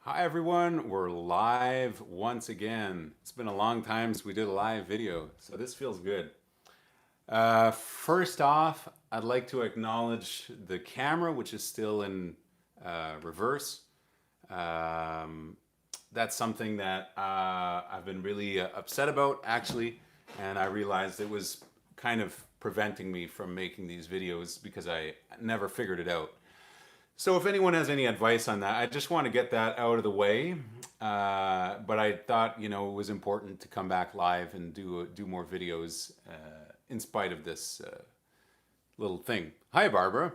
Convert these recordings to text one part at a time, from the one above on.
Hi everyone, we're live once again. It's been a long time since we did a live video, so this feels good. First off, I'd like to acknowledge the camera, which is still in reverse. Um, that's something that I've been really upset about, actually, and I realized it was kind of preventing me from making these videos because I never figured it out. So if anyone has any advice on that, I just want to get that out of the way. But I thought, it was important to come back live and do more videos in spite of this little thing. Hi, Barbara.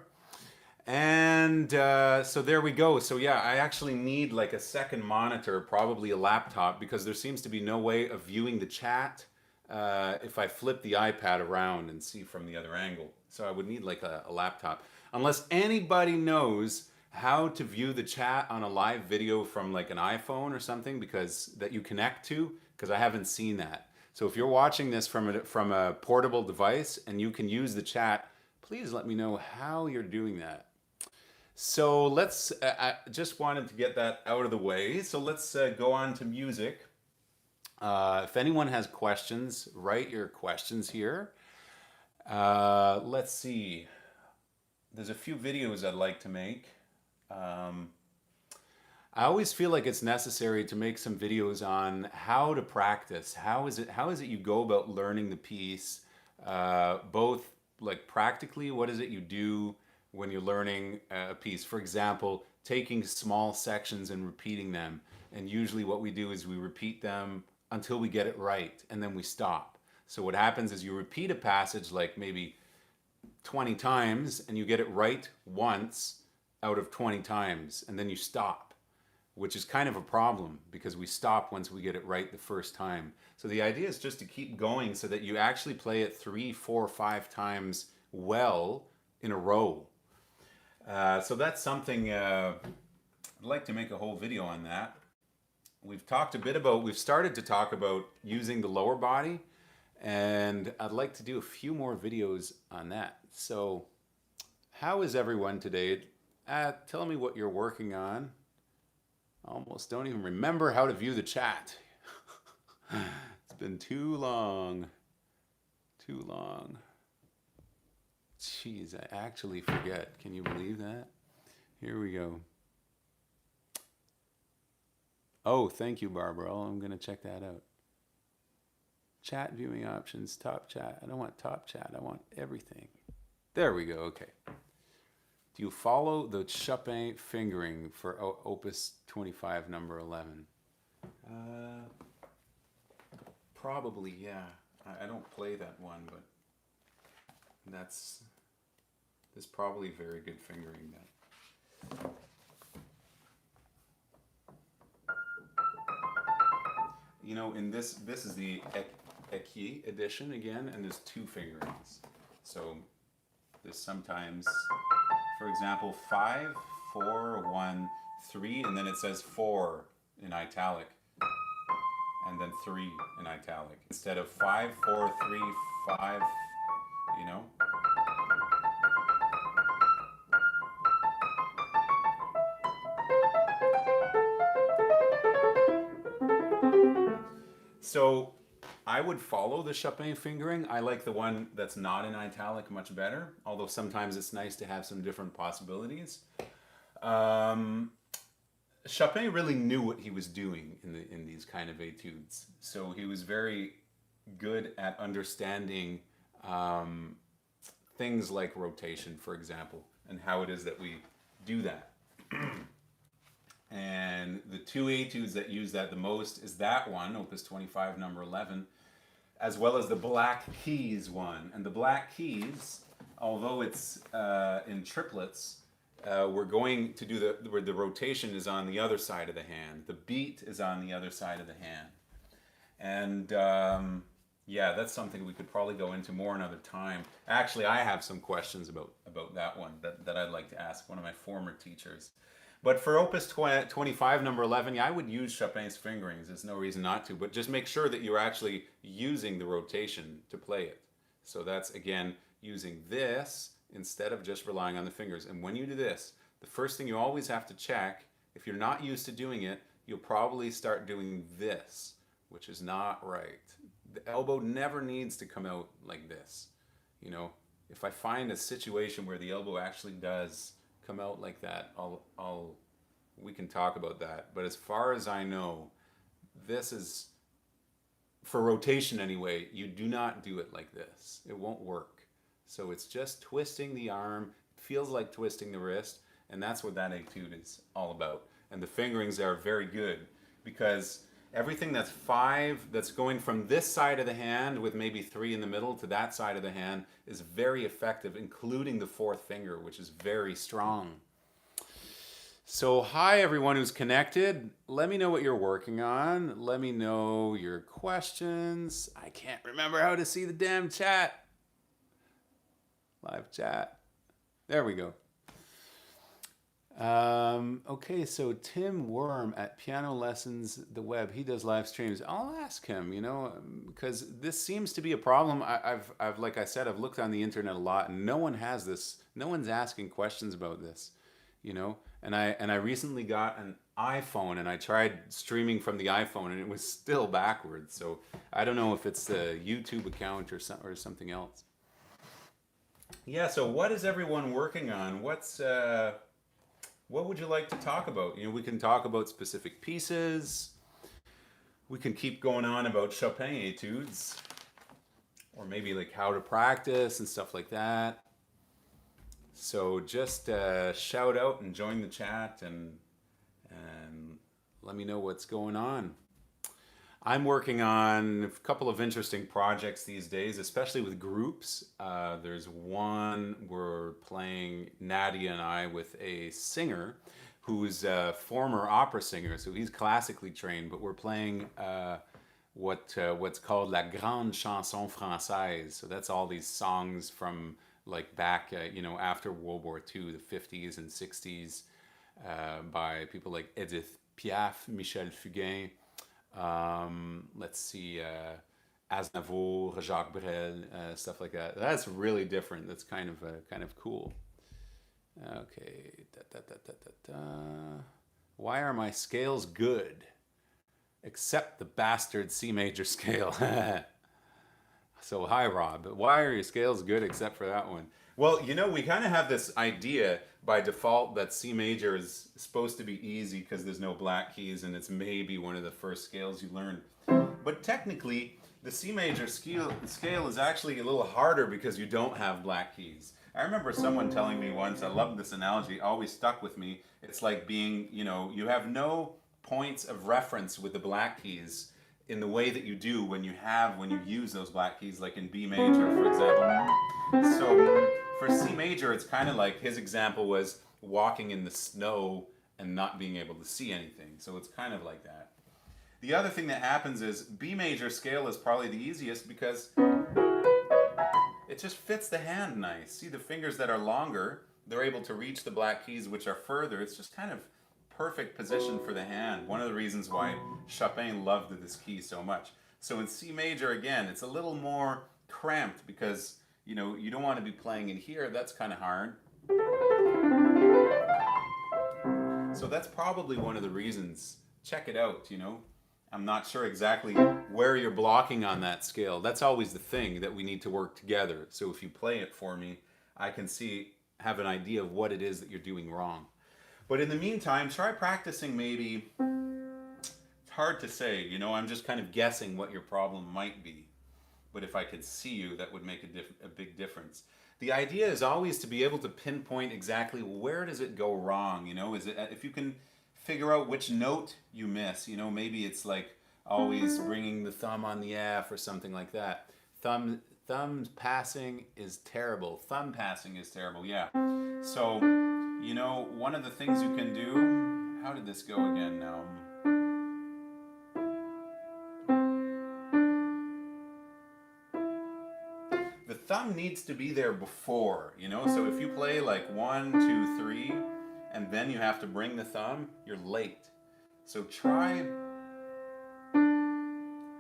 And so there we go. So yeah, I actually need like a second monitor, probably a laptop, because there seems to be no way of viewing the chat if I flip the iPad around and see from the other angle. So I would need like a laptop. Unless anybody knows how to view the chat on a live video from like an iPhone or something because that you connect to, because I haven't seen that. So if you're watching this from a portable device and you can use the chat, please let me know how you're doing that. So I just wanted to get that out of the way. So let's go on to music. If anyone has questions, write your questions here. Let's see. There's a few videos I'd like to make. Um, I always feel like it's necessary to make some videos on how to practice. How is it you go about learning the piece? Both like practically, what is it you do when you're learning a piece? For example, taking small sections and repeating them. And usually what we do is we repeat them until we get it right, and then we stop. So what happens is you repeat a passage like maybe 20 times and you get it right once out of 20 times, and then you stop, which is kind of a problem because we stop once we get it right the first time. So the idea is just to keep going so that you actually play it 3, 4, 5 times well in a row. So that's something I'd like to make a whole video on that. We've started to talk about using the lower body, and I'd like to do a few more videos on that. So how is everyone today? Tell me what you're working on. Almost don't even remember how to view the chat. It's been too long. Too long. Jeez, I actually forget. Can you believe that? Here we go. Oh, thank you, Barbara. I'm going to check that out. Chat viewing options, top chat. I don't want top chat. I want everything. There we go. Okay. Do you follow the Chopin fingering for Opus 25, number 11? Probably, yeah. I don't play that one, but there's probably very good fingering that. In this is the Equi edition again, and there's two fingerings. So there's sometimes, for example, 5, 4, 1, 3, and then it says 4 in italic, and then 3 in italic. Instead of 5, 4, 3, 5, you know? So I would follow the Chopin fingering. I like the one that's not in italic much better, although sometimes it's nice to have some different possibilities. Chopin really knew what he was doing in these kind of etudes. So he was very good at understanding things like rotation, for example, and how it is that we do that. And the two etudes that use that the most is that one, Opus 25, number 11, as well as the Black Keys one. And the Black Keys, although it's in triplets, we're going to do where the rotation is on the other side of the hand. The beat is on the other side of the hand. And yeah, that's something we could probably go into more another time. Actually, I have some questions about that one that I'd like to ask one of my former teachers. But for Opus 25, number 11, yeah, I would use Chopin's fingerings. There's no reason not to. But just make sure that you're actually using the rotation to play it. So that's, again, using this instead of just relying on the fingers. And when you do this, the first thing you always have to check If you're not used to doing it, you'll probably start doing this, which is not right. The elbow never needs to come out like this. You know, if I find a situation where the elbow actually does come out like that, we can talk about that. But as far as I know, this is, for rotation anyway, you do not do it like this. It won't work. So it's just twisting the arm. It feels like twisting the wrist, and that's what that etude is all about. And the fingerings are very good because everything that's 5, that's going from this side of the hand with maybe 3 in the middle to that side of the hand is very effective, including the 4th finger, which is very strong. So hi everyone who's connected. Let me know what you're working on. Let me know your questions. I can't remember how to see the damn chat. Live chat. There we go. Okay, so Tim Worm at Piano Lessons, the web, he does live streams. I'll ask him, you know, because this seems to be a problem. I've, like I said, I've looked on the internet a lot, and no one has this. No one's asking questions about this, you know. And I recently got an iPhone, and I tried streaming from the iPhone, and it was still backwards. So I don't know if it's the YouTube account or something else. Yeah. So what is everyone working on? What would you like to talk about? You know, we can talk about specific pieces. We can keep going on about Chopin etudes, or maybe like how to practice and stuff like that. So just shout out and join the chat and let me know what's going on. I'm working on a couple of interesting projects these days, especially with groups. There's one we're playing, Nadia and I, with a singer who's a former opera singer, so he's classically trained, but we're playing what's called La Grande Chanson Française. So that's all these songs from like back, you know, after World War II, the 50s and 60s, by people like Edith Piaf, Michel Fugain. Let's see, Aznavour, Jacques Brel, stuff like that. That's really different. That's kind of cool. Okay. Why are my scales good, except the bastard C major scale? So hi Rob, why are your scales good except for that one? Well, you know, we kind of have this idea by default that C major is supposed to be easy because there's no black keys and it's maybe one of the first scales you learn. But technically, the C major scale is actually a little harder because you don't have black keys. I remember someone telling me once, I love this analogy, always stuck with me. It's like being, you know, you have no points of reference with the black keys in the way that you do when you use those black keys, like in B major, for example. So for C major, it's kind of like his example was walking in the snow and not being able to see anything. So it's kind of like that. The other thing that happens is B major scale is probably the easiest because it just fits the hand nice. See, the fingers that are longer, they're able to reach the black keys which are further. It's just kind of perfect position for the hand. One of the reasons why Chopin loved this key so much. So in C major, again, it's a little more cramped because, you know, you don't want to be playing in here. That's kind of hard. So that's probably one of the reasons. Check it out, you know. I'm not sure exactly where you're blocking on that scale. That's always the thing that we need to work together. So if you play it for me, I can have an idea of what it is that you're doing wrong. But in the meantime, try practicing maybe. It's hard to say, you know, I'm just kind of guessing what your problem might be. But if I could see you, that would make a big difference. The idea is always to be able to pinpoint exactly where does it go wrong, you know, is it, if you can figure out which note you miss, you know, maybe it's like always bringing the thumb on the F or something like that. Thumb passing is terrible. Thumb passing is terrible, yeah. So, you know, one of the things you can do, how did this go again now? The thumb needs to be there before, you know, so if you play like 1, 2, 3, and then you have to bring the thumb, you're late. So try,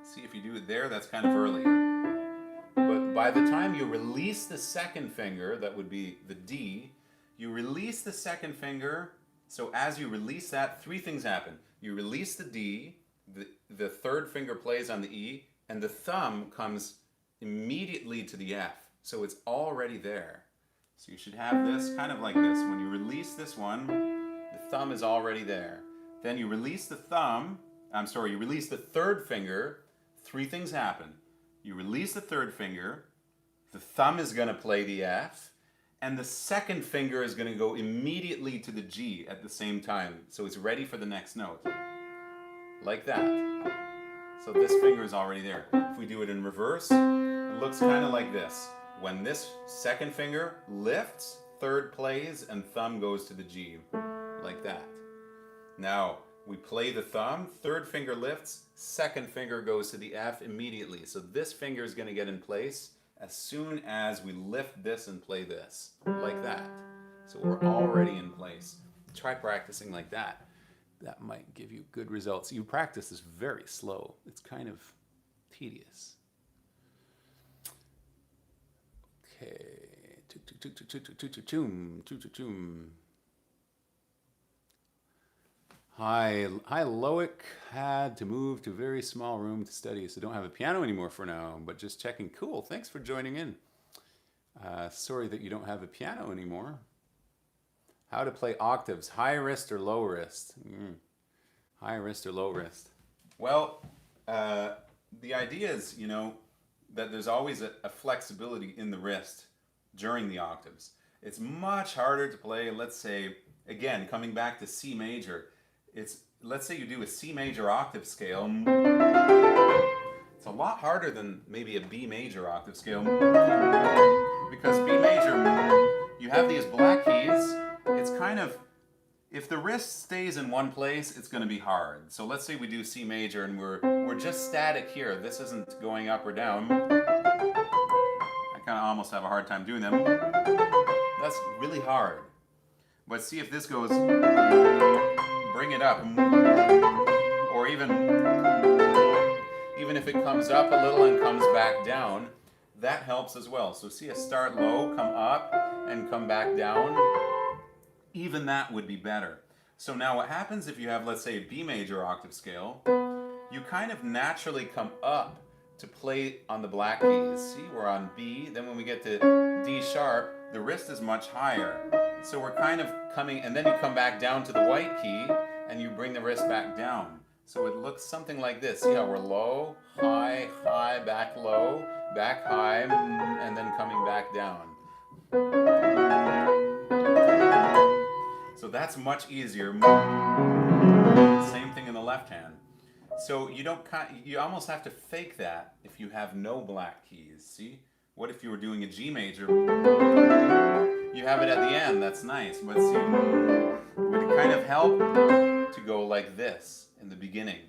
see if you do it there, that's kind of early. But by the time you release the second finger, that would be the D, you release the second finger, So as you release that, three things happen. You release the D, the third finger plays on the E, and the thumb comes immediately to the F. So it's already there. So you should have this kind of like this. When you release this one, the thumb is already there. Then you release the thumb, you release the third finger, three things happen. You release the third finger, the thumb is going to play the F, and the second finger is going to go immediately to the G at the same time. So it's ready for the next note. Like that. So this finger is already there. If we do it in reverse, it looks kind of like this. When this second finger lifts, third plays, and thumb goes to the G. Like that. Now, we play the thumb, third finger lifts, second finger goes to the F immediately. So this finger is going to get in place as soon as we lift this and play this. Like that. So we're already in place. Try practicing like that. That might give you good results. You practice this very slow. It's kind of tedious. Okay. Hi, Loic. Had to move to a very small room to study, so don't have a piano anymore for now, but just checking. Cool. Thanks for joining in. Sorry that you don't have a piano anymore. How to play octaves, high wrist or low wrist? High wrist or low wrist? Well, the idea is, that there's always a flexibility in the wrist during the octaves. It's much harder to play, let's say, again, coming back to C major, let's say you do a C major octave scale. It's a lot harder than maybe a B major octave scale, because B major, you have these black keys. It's kind of, if the wrist stays in one place, it's going to be hard. So let's say we do C major and we're just static here. This isn't going up or down. I kind of almost have a hard time doing them. That's really hard. But see if this goes, bring it up, or even if it comes up a little and comes back down, that helps as well. So see, a start low, come up, and come back down. Even that would be better. So now what happens if you have, let's say, a B major octave scale, you kind of naturally come up to play on the black keys. See, we're on B, then when we get to D sharp, the wrist is much higher. So we're kind of coming, and then you come back down to the white key, and you bring the wrist back down. So it looks something like this. See how we're low, high, high, back low, back high, and then coming back down. So that's much easier. Same thing in the left hand. So you almost have to fake that if you have no black keys. See? What if you were doing a G major? You have it at the end, that's nice. But see, would it kind of help to go like this in the beginning?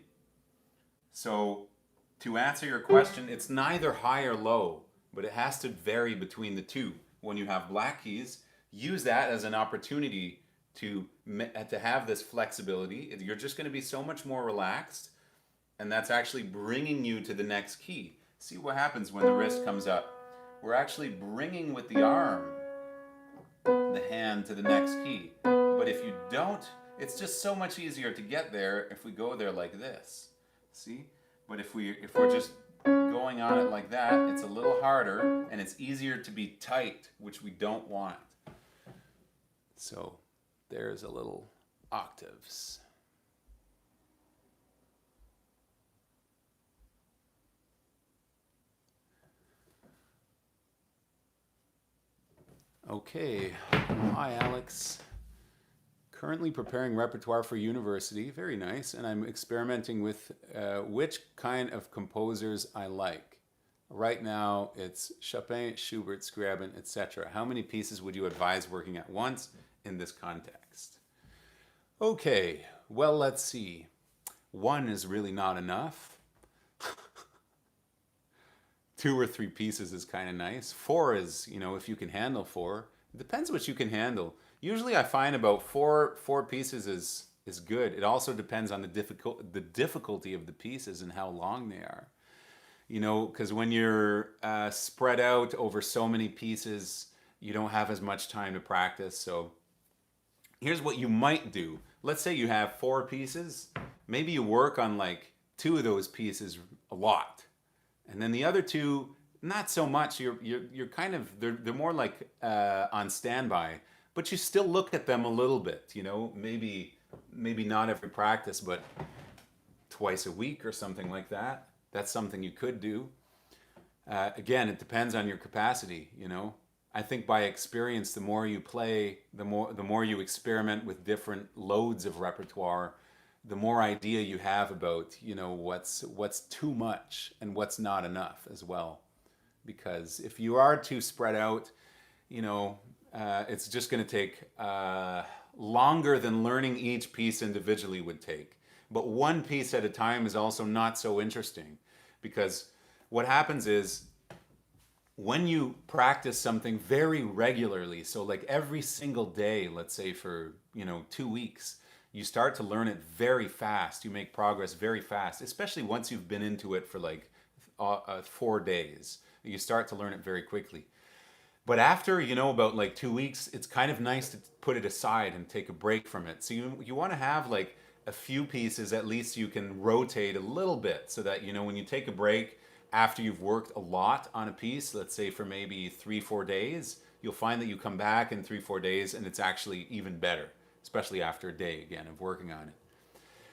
So to answer your question, it's neither high or low, but it has to vary between the two. When you have black keys, use that as an opportunity to have this flexibility. You're just going to be so much more relaxed, and that's actually bringing you to the next key. See what happens when the wrist comes up. We're actually bringing with the arm the hand to the next key. But if you don't, it's just so much easier to get there if we go there like this. See? But if we're just going on it like that, it's a little harder, and it's easier to be tight, which we don't want. So there's a little octaves. Okay, hi Alex. Currently preparing repertoire for university, very nice, and I'm experimenting with which kind of composers I like. Right now it's Chopin, Schubert, Scriabin, etc. How many pieces would you advise working at once in this context? Okay, well, let's see. One is really not enough. 2 or 3 pieces is kind of nice. 4 is, if you can handle 4. It depends what you can handle. Usually I find about 4 pieces is good. It also depends on the difficulty of the pieces and how long they are. Because when you're spread out over so many pieces, you don't have as much time to practice. So, Here's what you might do. Let's say you have 4 pieces. Maybe you work on like 2 of those pieces a lot, and then the other 2 not so much. You're kind of they're more like on standby, but you still look at them a little bit. You know, maybe not every practice, but twice a week or something like that. That's something you could do. Again, it depends on your capacity. You know, I think by experience, the more you play, the more you experiment with different loads of repertoire, the more idea you have about, you know, what's too much and what's not enough as well. Because if you are too spread out, you know, it's just going to take longer than learning each piece individually would take. But one piece at a time is also not so interesting, because what happens is when you practice something very regularly, so like every single day, let's say for, you know, 2 weeks, you start to learn it very fast. You make progress very fast, especially once you've been into it for like 4 days. You start to learn it very quickly. But after, you know, about like 2 weeks, it's kind of nice to put it aside and take a break from it. So you want to have like a few pieces at least you can rotate a little bit, so that, you know, when you take a break after you've worked a lot on a piece, let's say for maybe 3-4 days, you'll find that you come back in 3-4 days and it's actually even better, especially after a day again of working on it.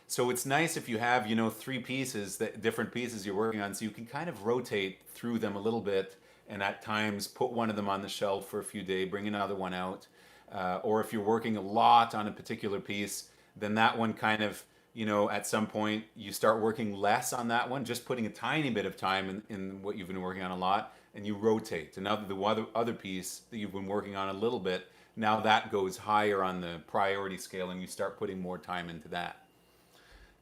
So it's nice if you have, you know, 3 pieces, that different pieces you're working on, so you can kind of rotate through them a little bit, and at times put one of them on the shelf for a few days, bring another one out. Or if you're working a lot on a particular piece, then that one kind of, you know, at some point you start working less on that one, just putting a tiny bit of time in what you've been working on a lot, and you rotate. And now the other piece that you've been working on a little bit, now that goes higher on the priority scale, and you start putting more time into that.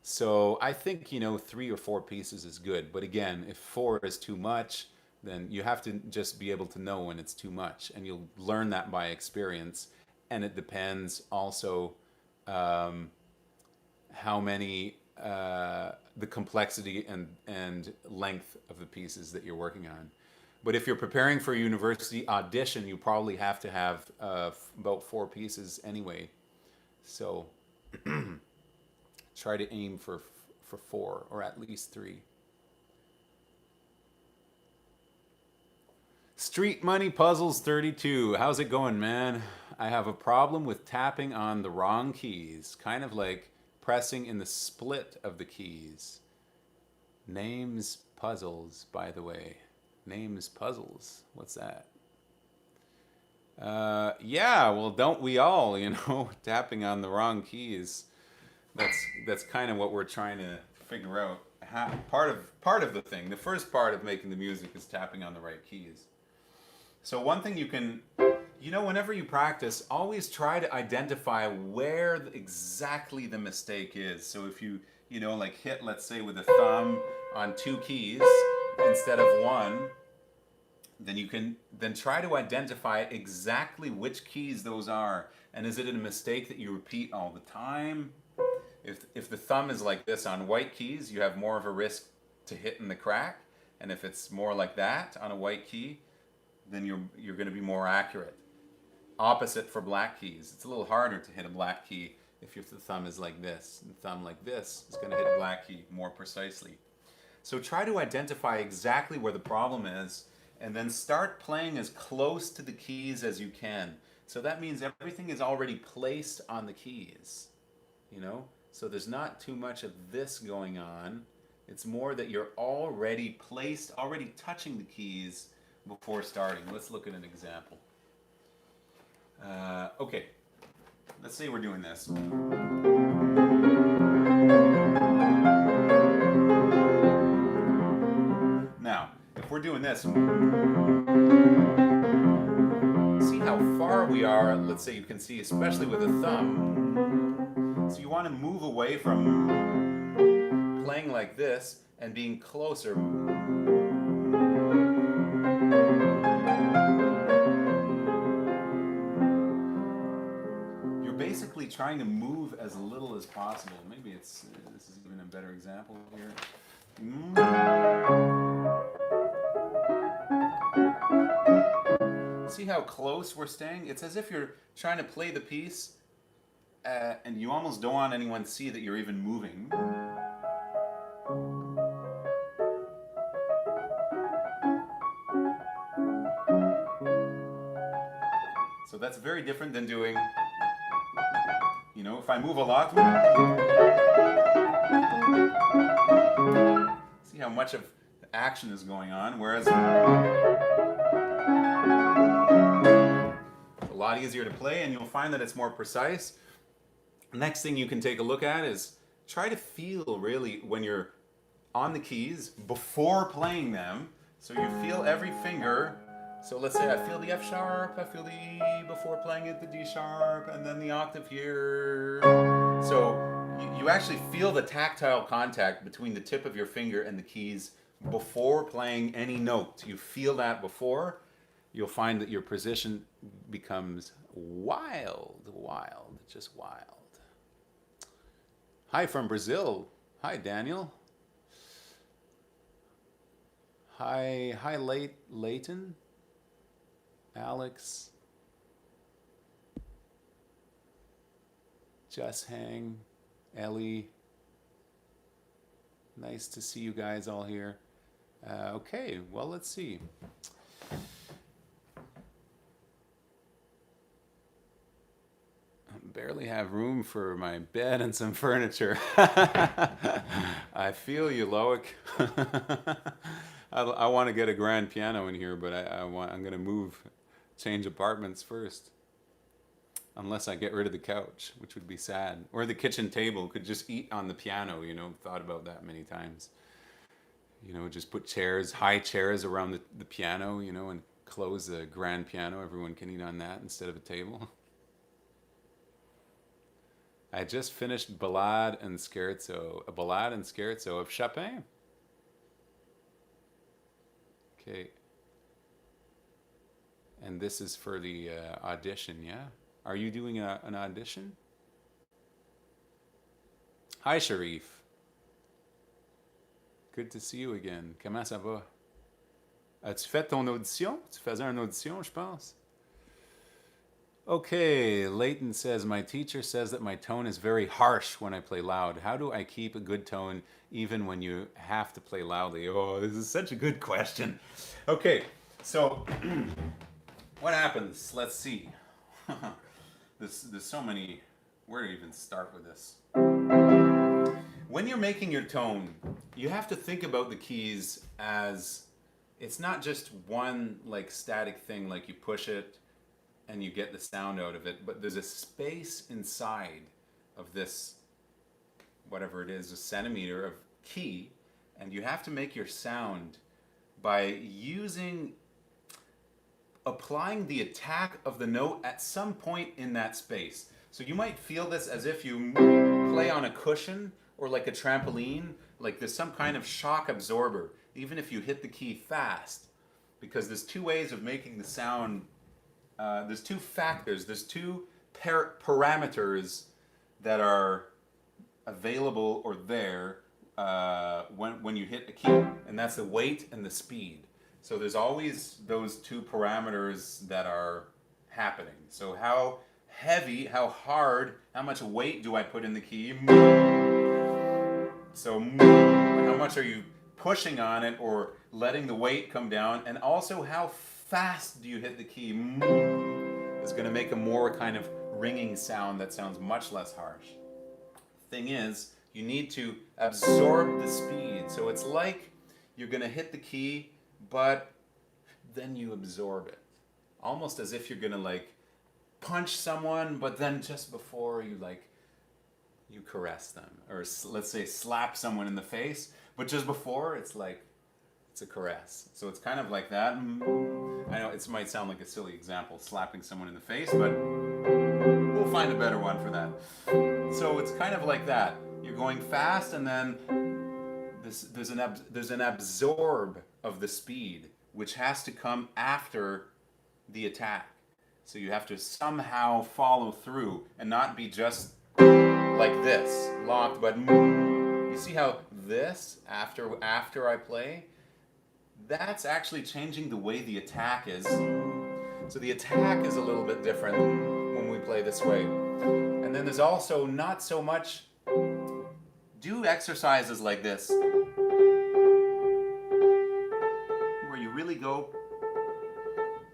So I think, you know, 3 or 4 pieces is good. But again, if 4 is too much, then you have to just be able to know when it's too much. And you'll learn that by experience. And it depends also how many, the complexity and length of the pieces that you're working on. But if you're preparing for a university audition, you probably have to have about 4 pieces anyway. So try to aim for 4 or at least 3. Street Money Puzzles 32. How's it going, man? I have a problem with tapping on the wrong keys, kind of like pressing in the split of the keys. Names puzzles, by the way. Names puzzles. What's that? Yeah, well, don't we all, you know, tapping on the wrong keys. That's kind of what we're trying to figure out. Part of the thing. The first part of making the music is tapping on the right keys. So one thing you can, you know, whenever you practice, always try to identify where exactly the mistake is. So if you know, like hit, let's say, with a thumb on 2 keys instead of 1, then you can then try to identify exactly which keys those are. And is it a mistake that you repeat all the time? If the thumb is like this on white keys, you have more of a risk to hit in the crack. And if it's more like that on a white key, then you're going to be more accurate. Opposite for black keys. It's a little harder to hit a black key if your thumb is like this. And the thumb like this is going to hit a black key more precisely. So try to identify exactly where the problem is, and then start playing as close to the keys as you can. So that means everything is already placed on the keys, you know? So there's not too much of this going on. It's more that you're already placed, already touching the keys before starting. Let's look at an example. Okay, let's say we're doing this. Now, if we're doing this, see how far we are, let's say you can see, especially with a thumb. So you want to move away from playing like this and being closer. You're basically trying to move as little as possible. Maybe this is even a better example here. See how close we're staying? It's as if you're trying to play the piece and you almost don't want anyone to see that you're even moving. So that's very different than doing, you know, if I move a lot, see how much of the action is going on, whereas it's a lot easier to play and you'll find that it's more precise. Next thing you can take a look at is try to feel really when you're on the keys before playing them. So you feel every finger. So let's say I feel the F sharp, I feel the E before playing it, the D sharp, and then the octave here. So you actually feel the tactile contact between the tip of your finger and the keys before playing any note. You feel that before. You'll find that your position becomes wild, just wild. Hi from Brazil. Hi, Daniel. Hi, Leighton. Alex. Just Hang. Ellie. Nice to see you guys all here. Okay, well, let's see. Barely have room for my bed and some furniture. I feel you, Loic. I want to get a grand piano in here, but I'm going to change apartments first. Unless I get rid of the couch, which would be sad. Or the kitchen table, could just eat on the piano, you know, thought about that many times. You know, just put chairs, high chairs around the piano, you know, and close the grand piano. Everyone can eat on that instead of a table. I just finished Ballade and Scherzo, a Ballade and Scherzo of Chopin. Okay. And this is for the audition, yeah? Are you doing an audition? Hi, Sharif. Good to see you again. Comment ça va? As-tu fait ton audition? Tu faisais une audition, je pense. Okay, Leighton says, my teacher says that my tone is very harsh when I play loud. How do I keep a good tone even when you have to play loudly? Oh, this is such a good question. Okay, so what happens? Let's see. There's so many, where to even start with this? When you're making your tone, you have to think about the keys as, it's not just one like static thing, like you push it and you get the sound out of it, but there's a space inside of this, whatever it is, a centimeter of key, and you have to make your sound by applying the attack of the note at some point in that space. So you might feel this as if you play on a cushion or like a trampoline, like there's some kind of shock absorber, even if you hit the key fast, because there's two ways of making the sound. There's two factors, there's two parameters that are available or there when you hit a key, and that's the weight and the speed. So there's always those two parameters that are happening. So how heavy, how hard, how much weight do I put in the key? So how much are you pushing on it or letting the weight come down? And also how fast do you hit the key? Is going to make a more kind of ringing sound that sounds much less harsh. Thing is, you need to absorb the speed. So it's like you're going to hit the key, but then you absorb it. Almost as if you're going to like punch someone, but then just before you you caress them. Or let's say slap someone in the face, but just before it's like, it's a caress. So it's kind of like that. I know it might sound like a silly example, slapping someone in the face, but we'll find a better one for that. So it's kind of like that. You're going fast, and then there's an absorb of the speed, which has to come after the attack. So you have to somehow follow through and not be just like this, locked, but you see how this, after I play, that's actually changing the way the attack is. So the attack is a little bit different when we play this way. And then there's also not so much, do exercises like this, where you really go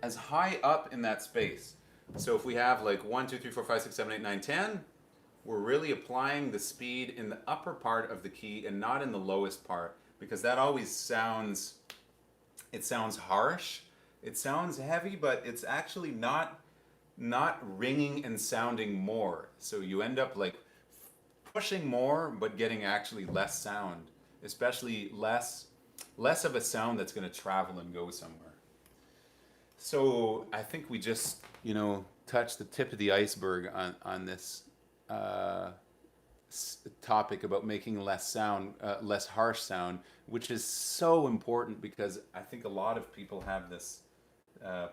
as high up in that space. So if we have like 1, 2, 3, 4, 5, 6, 7, 8, 9, 10, we're really applying the speed in the upper part of the key and not in the lowest part, because that always sounds, it sounds harsh, it sounds heavy, but it's actually not ringing and sounding more. So you end up like pushing more but getting actually less sound, especially less of a sound that's going to travel and go somewhere. So I think we just, touched the tip of the iceberg on this topic about making less sound, less harsh sound, which is so important because I think a lot of people have this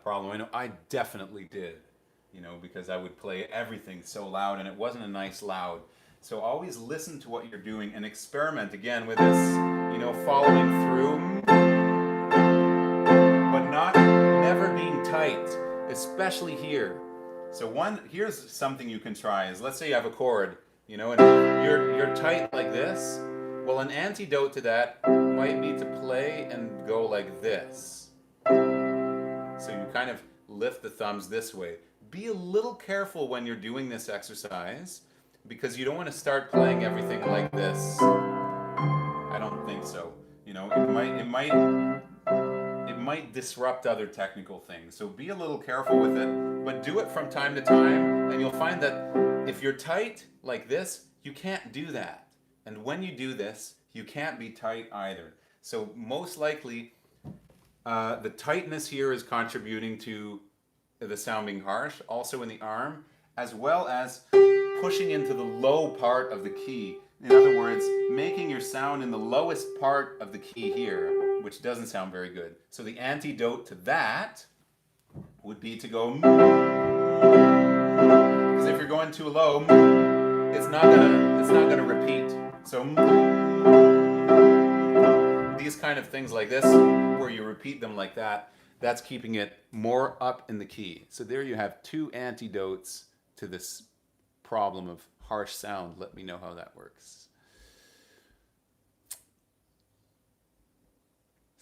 problem. I know I definitely did, because I would play everything so loud and it wasn't a nice loud. So always listen to what you're doing and experiment again with this, following through, but never being tight, especially here. So here's something you can try is, let's say you have a chord, and you're tight like this. Well, an antidote to that might be to play and go like this. So you kind of lift the thumbs this way. Be a little careful when you're doing this exercise, because you don't want to start playing everything like this. I don't think so. It might disrupt other technical things. So be a little careful with it, but do it from time to time, and you'll find that if you're tight like this, you can't do that. And when you do this, you can't be tight either. So most likely, the tightness here is contributing to the sound being harsh, also in the arm, as well as pushing into the low part of the key. In other words, making your sound in the lowest part of the key here, which doesn't sound very good. So the antidote to that would be to go, because if you're going too low, it's not gonna repeat. So these kind of things like this, where you repeat them like that, that's keeping it more up in the key. So there you have two antidotes to this problem of harsh sound. Let me know how that works.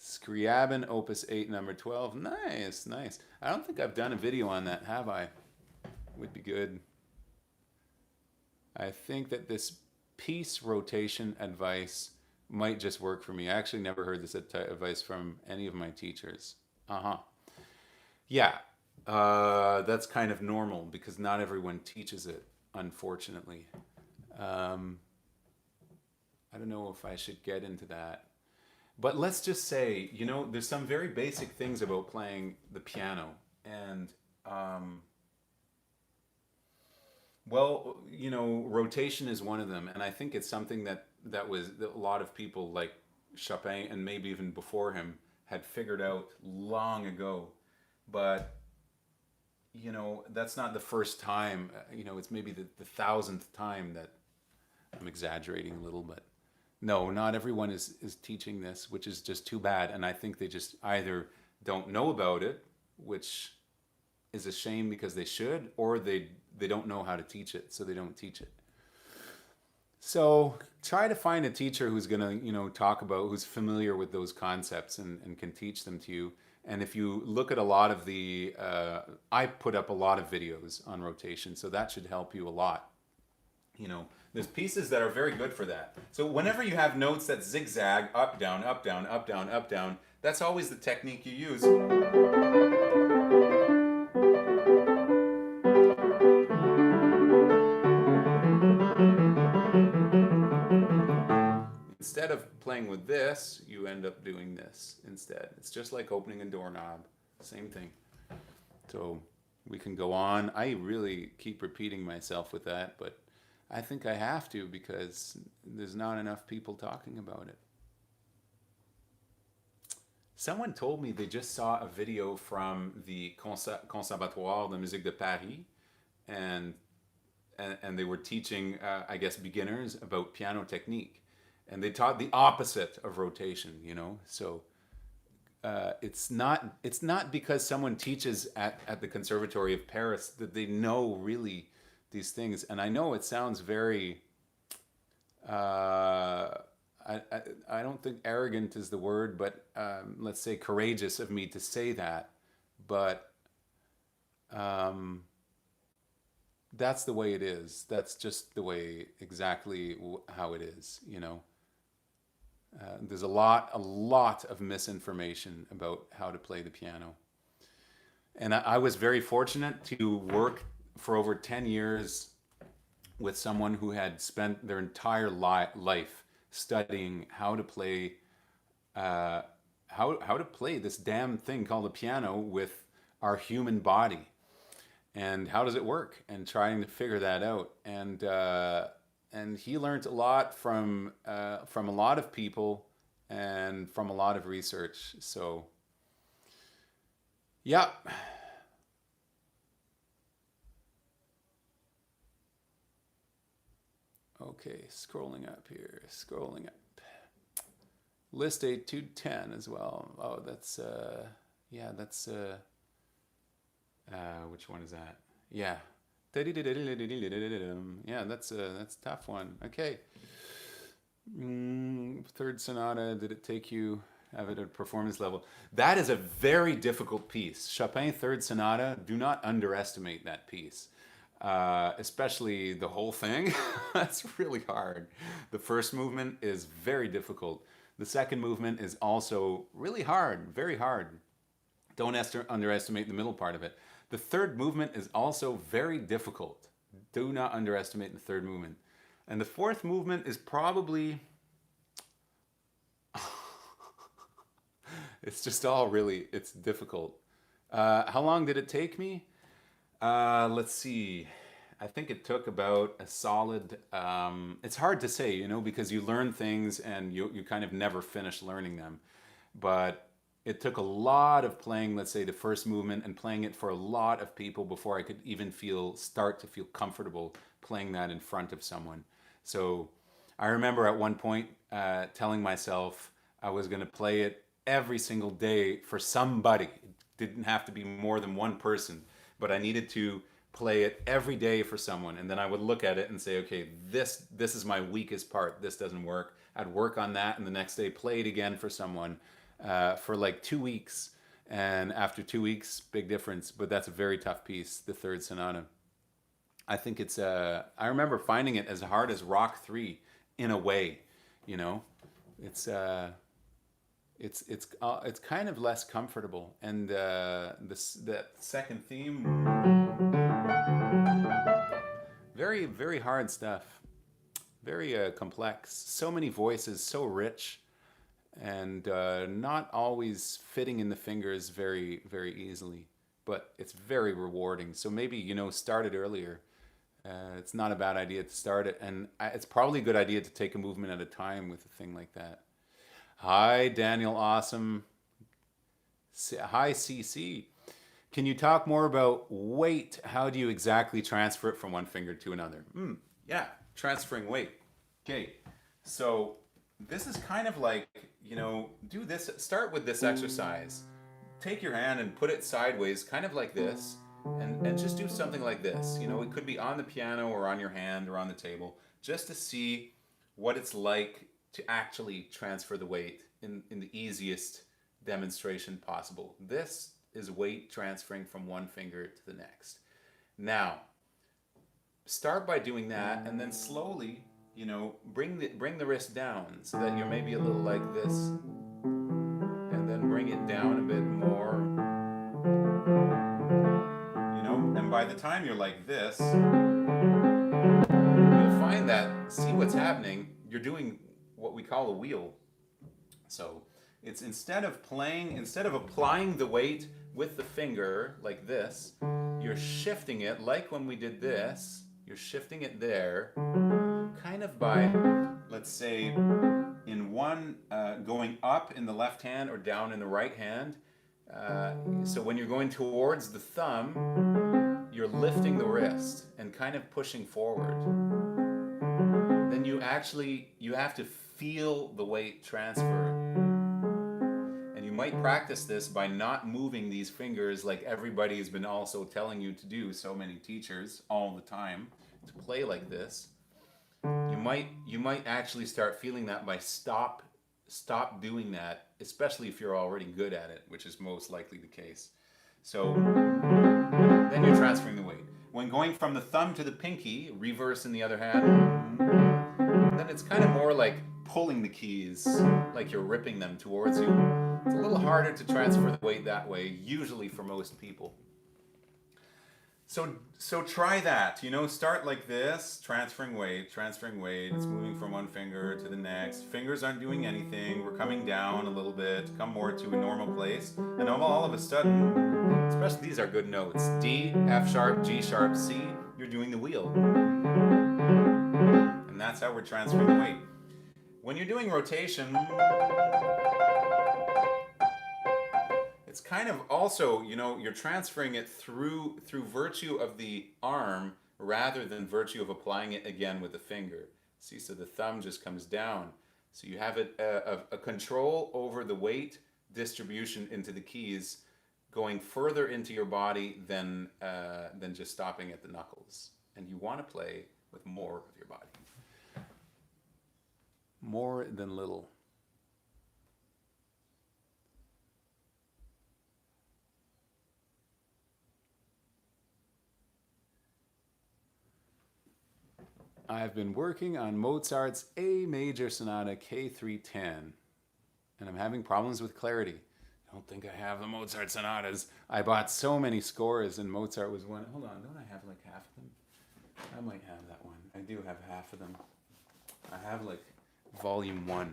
Scriabin, Opus 8, number 12. Nice, nice. I don't think I've done a video on that, have I? Would be good. I think that this piece rotation advice might just work for me. I actually never heard this advice from any of my teachers. Yeah, that's kind of normal because not everyone teaches it, unfortunately. I don't know if I should get into that. But let's just say, there's some very basic things about playing the piano. And, rotation is one of them. And I think it's something that a lot of people like Chopin and maybe even before him had figured out long ago. But, that's not the first time. It's maybe the 1,000th time that I'm exaggerating a little bit. No, not everyone is teaching this, which is just too bad. And I think they just either don't know about it, which is a shame because they should, or they don't know how to teach it, so they don't teach it. So try to find a teacher who's going to, talk about, who's familiar with those concepts and can teach them to you. And if you look at a lot of I put up a lot of videos on rotation, so that should help you a lot. There's pieces that are very good for that. So whenever you have notes that zigzag, up, down, up, down, up, down, up, down, that's always the technique you use. Instead of playing with this, you end up doing this instead. It's just like opening a doorknob. Same thing. So we can go on. I really keep repeating myself with that, but I think I have to because there's not enough people talking about it. Someone told me they just saw a video from the Conservatoire de Musique de Paris, and they were teaching, I guess, beginners about piano technique. And they taught the opposite of rotation, So it's not because someone teaches at the Conservatory of Paris that they know really these things. And I know it sounds very, uh, I don't think arrogant is the word, but let's say courageous of me to say that. But um, that's the way it is. That's just the way exactly how it is, you know. There's a lot of misinformation about how to play the piano. And I was very fortunate to work for over 10 years with someone who had spent their entire life studying how to play uh, how to play this damn thing called the piano with our human body, and how does it work, and trying to figure that out. And he learned a lot from a lot of people and from a lot of research. So yeah. Okay, scrolling up here, scrolling up. List etude 10 as well. Oh, that's yeah, that's which one is that? Yeah. Yeah, that's a tough one. Okay. Third sonata, did it take you have it at performance level? That is a very difficult piece. Chopin Third Sonata, do not underestimate that piece. Especially the whole thing. That's really hard. The first movement is very difficult. The second movement is also really hard, very hard. Don't underestimate the middle part of it. The third movement is also very difficult. Do not underestimate the third movement. And the fourth movement is probably, it's just all really, it's difficult. How long did it take me? Let's see. I think it took about a solid, it's hard to say, you know, because you learn things and you kind of never finish learning them. But it took a lot of playing, let's say, the first movement and playing it for a lot of people before I could even start to feel comfortable playing that in front of someone. So I remember at one point telling myself I was going to play it every single day for somebody. It didn't have to be more than one person, but I needed to play it every day for someone. And then I would look at it and say, okay, this is my weakest part. This doesn't work. I'd work on that, and the next day play it again for someone for like 2 weeks. And after 2 weeks, big difference. But that's a very tough piece, the third sonata. I think it's I remember finding it as hard as Rock 3 in a way, you know. It's it's kind of less comfortable, and that second theme, very hard stuff, very complex. So many voices, so rich, and not always fitting in the fingers very easily. But it's very rewarding. So maybe, you know, start it earlier. It's not a bad idea to start it, and it's probably a good idea to take a movement at a time with a thing like that. Hi, Daniel. Awesome. Hi, CC. Can you talk more about weight? How do you exactly transfer it from one finger to another? Yeah, transferring weight. Okay, so this is kind of like, you know, do this. Start with this exercise. Take your hand and put it sideways, kind of like this, and just do something like this. You know, it could be on the piano or on your hand or on the table, just to see what it's like to actually transfer the weight in the easiest demonstration possible. This is weight transferring from one finger to the next. Now, start by doing that, and then slowly, you know, bring the wrist down so that you're maybe a little like this, and then bring it down a bit more, you know, and by the time you're like this, you'll find that, see what's happening, you're doing what we call a wheel. So it's instead of applying the weight with the finger like this, you're shifting it like when we did this, you're shifting it there, kind of by, let's say, in one, going up in the left hand or down in the right hand. So when you're going towards the thumb, you're lifting the wrist and kind of pushing forward. Then you have to feel the weight transfer. And you might practice this by not moving these fingers like everybody has been also telling you to do, so many teachers all the time, to play like this. You might actually start feeling that by stop doing that, especially if you're already good at it, which is most likely the case. So then you're transferring the weight. When going from the thumb to the pinky, reverse in the other hand, then it's kind of more like pulling the keys, like you're ripping them towards you. It's a little harder to transfer the weight that way, usually for most people. So try that, you know, start like this, transferring weight, it's moving from one finger to the next. Fingers aren't doing anything, we're coming down a little bit, come more to a normal place, and all of a sudden, especially these are good notes, D, F sharp, G sharp, C, you're doing the wheel. And that's how we're transferring the weight. When you're doing rotation, it's kind of also, you know, you're transferring it through virtue of the arm rather than virtue of applying it again with the finger. See, so the thumb just comes down. So you have a control over the weight distribution into the keys going further into your body than just stopping at the knuckles. And you want to play with more of your body. More than little. I've been working on Mozart's A major sonata K310, and I'm having problems with clarity. I don't think I have the Mozart sonatas. I bought so many scores, and Mozart was one. Hold on, don't I have like half of them? I might have that one. I do have half of them. I have like volume 1.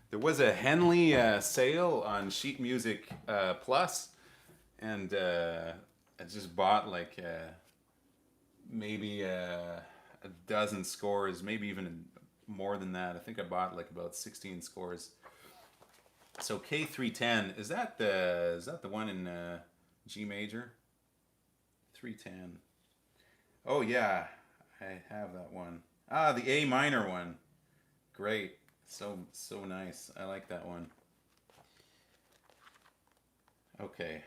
There was a Henley sale on Sheet Music Plus, and I just bought like maybe a dozen scores, maybe even more than that. I think I bought like about 16 scores. So K310, is that the one in G major? 310. Oh yeah, I have that one. Ah, the A minor one. Great. So nice. I like that one. Okay.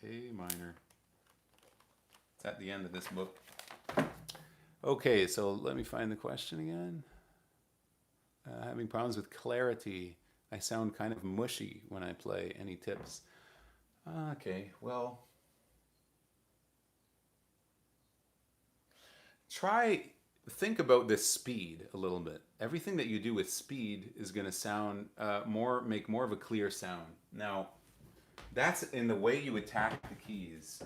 A minor. It's at the end of this book. Okay, so let me find the question again. Having problems with clarity. I sound kind of mushy when I play. Any tips? Okay, well, think about this speed a little bit. Everything that you do with speed is going to sound make more of a clear sound. Now, that's in the way you attack the keys.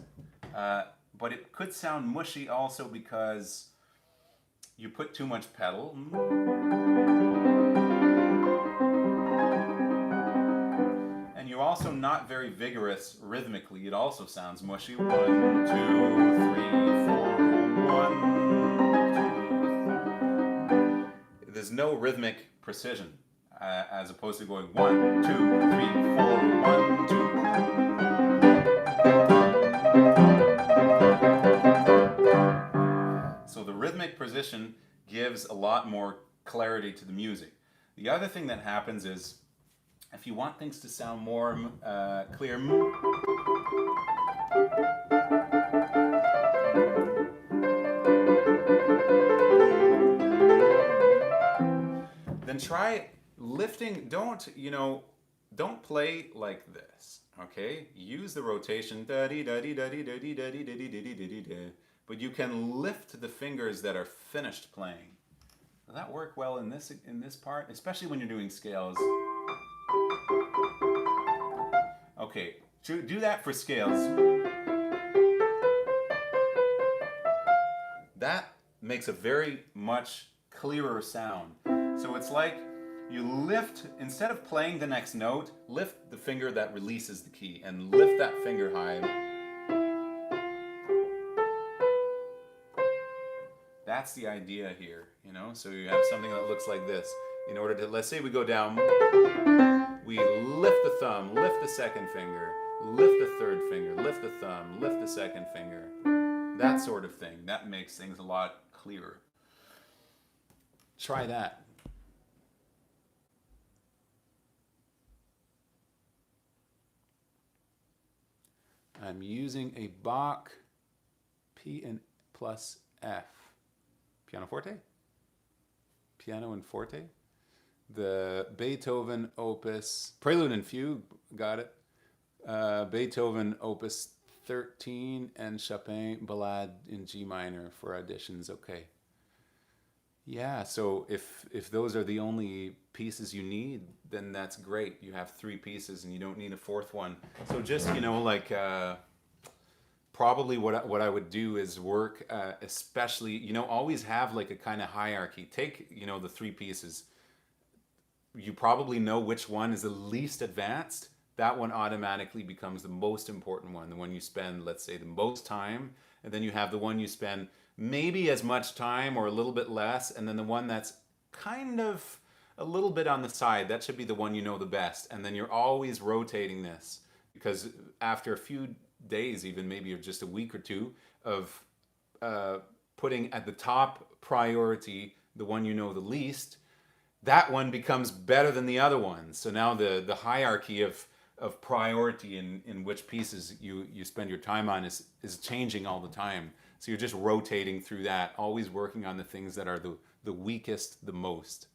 But it could sound mushy also because you put too much pedal. And you're also not very vigorous rhythmically. It also sounds mushy. 1, 2, 3, 4, 1, 2. There's no rhythmic precision as opposed to going 1, 2, 3, 4, 1, 2. So the rhythmic position gives a lot more clarity to the music. The other thing that happens is, if you want things to sound more clear, then try lifting. Don't play like this. Okay, use the rotation, but you can lift the fingers that are finished playing. Will that work well in this part, especially when you're doing scales? Okay, do that for scales. That makes a very much clearer sound. So it's like you lift, instead of playing the next note, lift the finger that releases the key and lift that finger high. That's the idea here, so you have something that looks like this. In order to, let's say we go down, we lift the thumb, lift the second finger, lift the third finger, lift the thumb, lift the second finger. That sort of thing. That makes things a lot clearer. Try that. I'm using a Bach P and plus F. Pianoforte? Piano and forte? The Beethoven Opus, Prelude and Fugue, got it. Beethoven Opus 13 and Chopin Ballade in G minor for auditions, okay. Yeah, so if those are the only pieces you need, then that's great. You have three pieces and you don't need a fourth one. So just, like probably what I would do is work especially, always have like a kind of hierarchy. Take, the three pieces. You probably know which one is the least advanced. That one automatically becomes the most important one, the one you spend, let's say, the most time. And then you have the one you spend maybe as much time or a little bit less. And then the one that's kind of a little bit on the side, that should be the one you know the best. And then you're always rotating this because after a few days, even maybe or just a week or two of putting at the top priority the one you know the least, that one becomes better than the other ones. So now the hierarchy of priority in which pieces you spend your time on is changing all the time. So you're just rotating through that, always working on the things that are the weakest the most.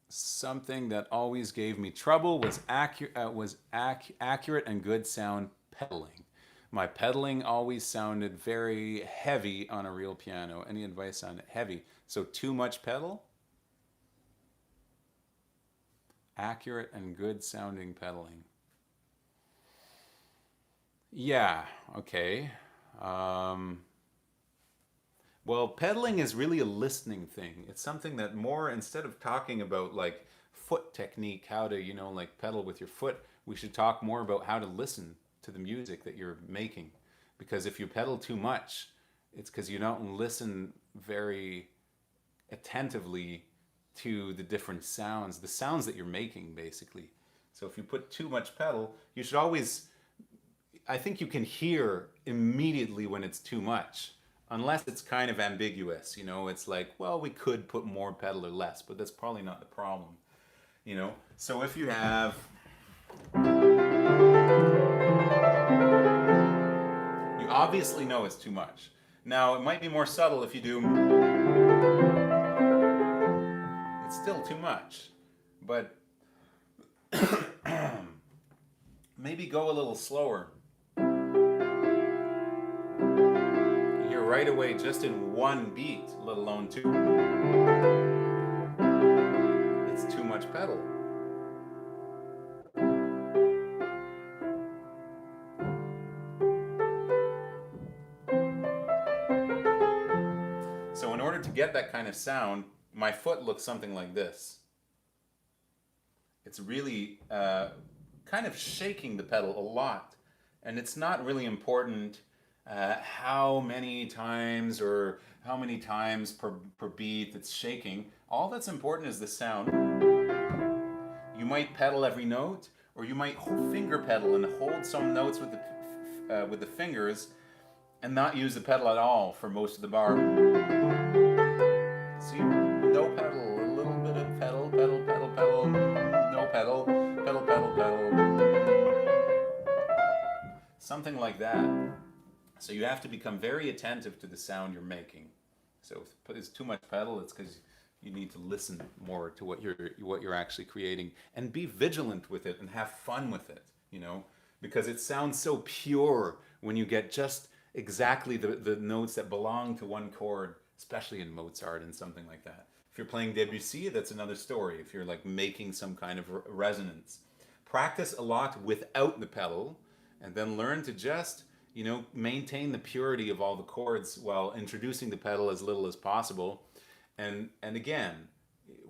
Something that always gave me trouble was accurate and good sound pedaling. My pedaling always sounded very heavy on a real piano. Any advice on heavy? So too much pedal? Accurate and good sounding pedaling. Yeah, okay. Well, pedaling is really a listening thing. It's something that more, instead of talking about like foot technique, how to, like pedal with your foot, we should talk more about how to listen to the music that you're making. Because if you pedal too much, it's because you don't listen very attentively to the different sounds, the sounds that you're making, basically. So if you put too much pedal, you should always, I think you can hear immediately when it's too much, unless it's kind of ambiguous. It's like, well, we could put more pedal or less, but that's probably not the problem. So if you have, you obviously know it's too much. Now, it might be more subtle if you do, it's still too much, but maybe go a little slower. You're right away just in one beat, let alone two. It's too much pedal. So in order to get that kind of sound, my foot looks something like this. It's really kind of shaking the pedal a lot. And it's not really important how many times or how many times per beat it's shaking. All that's important is the sound. You might pedal every note, or you might finger pedal and hold some notes with the fingers and not use the pedal at all for most of the bar. See, no pedal, a little bit of pedal, pedal, pedal, pedal, no pedal, pedal, pedal, pedal. Something like that. So you have to become very attentive to the sound you're making. So if it's too much pedal, it's because you need to listen more to what you're actually creating and be vigilant with it and have fun with it, because it sounds so pure when you get just exactly the notes that belong to one chord, especially in Mozart and something like that. If you're playing Debussy, that's another story. If you're like making some kind of resonance. Practice a lot without the pedal and then learn to just, maintain the purity of all the chords while introducing the pedal as little as possible. And again,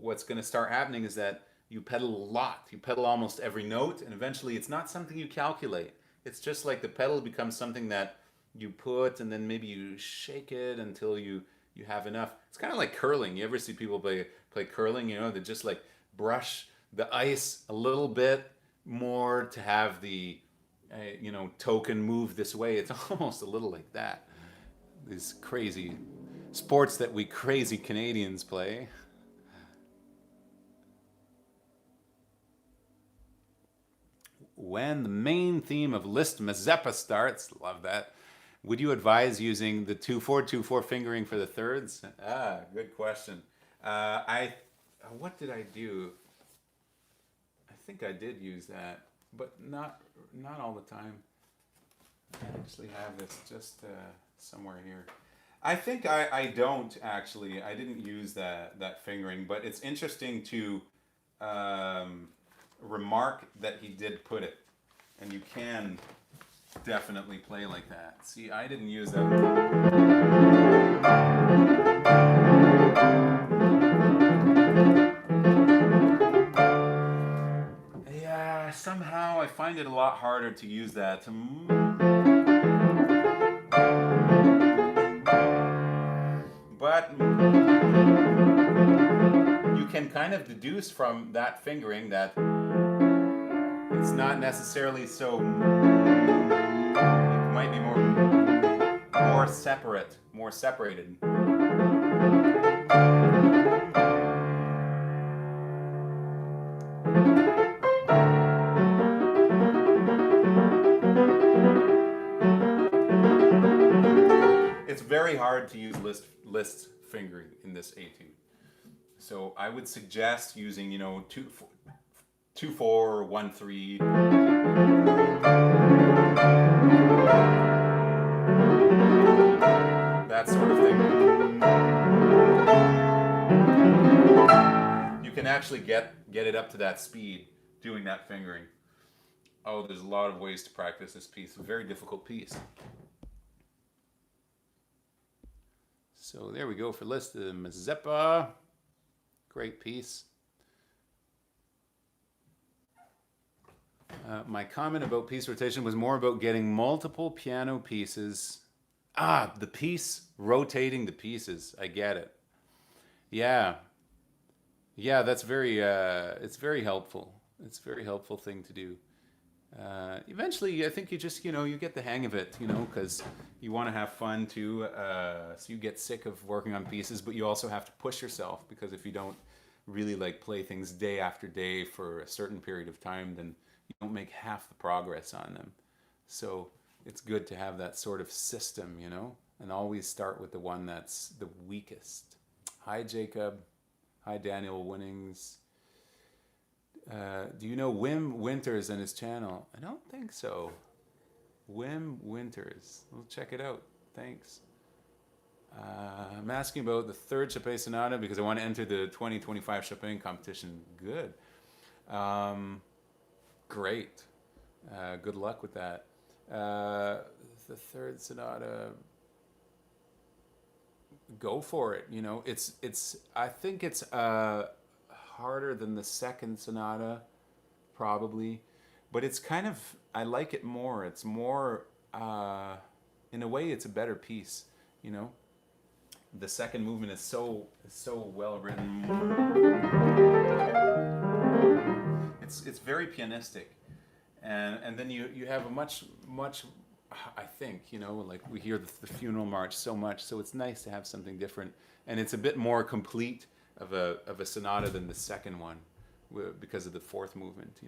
what's going to start happening is that you pedal a lot. You pedal almost every note, and eventually it's not something you calculate. It's just like the pedal becomes something that you put, and then maybe you shake it until you have enough. It's kind of like curling. You ever see people play curling? They just like brush the ice a little bit more to have the token move this way. It's almost a little like that. These crazy sports that we crazy Canadians play. When the main theme of Liszt Mazeppa starts, love that, would you advise using the 2/4/2/4 fingering for the thirds? Good question. What did I do? I think I did use that, but not all the time. I actually have this just somewhere here. I think I don't actually. I didn't use that fingering, but it's interesting to remark that he did put it, and you can definitely play like that. See, I didn't use that. Yeah, somehow I find it a lot harder to use that. But you can kind of deduce from that fingering that it's not necessarily so. It might be more separate, more separated. It's very hard to use Liszt fingering in this etude. So I would suggest using, 2/4, 1/3. That sort of thing. You can actually get it up to that speed doing that fingering. Oh, there's a lot of ways to practice this piece. It's a very difficult piece. So there we go for Liszt Mazeppa. Great piece. My comment about piece rotation was more about getting multiple piano pieces. The piece, rotating the pieces. I get it. Yeah. Yeah, that's it's very helpful. It's a very helpful thing to do. Eventually, I think you just, you get the hang of it, because you want to have fun too. So you get sick of working on pieces, but you also have to push yourself, because if you don't really play things day after day for a certain period of time, then you don't make half the progress on them. So it's good to have that sort of system, and always start with the one that's the weakest. Hi, Jacob. Hi, Daniel Winnings. Do you know Wim Winters and his channel? I don't think so. Wim Winters. We'll check it out. Thanks. I'm asking about the third Chopin Sonata because I want to enter the 2025 Chopin competition. Good. Great. Good luck with that. The third sonata. Go for it. I think it's harder than the second sonata, probably, but it's kind of, I like it more. It's more, in a way, it's a better piece. The second movement is so well written. It's very pianistic, and then you have a much, I think, we hear the funeral march so much, so it's nice to have something different, and it's a bit more complete of a sonata than the second one, because of the fourth movement,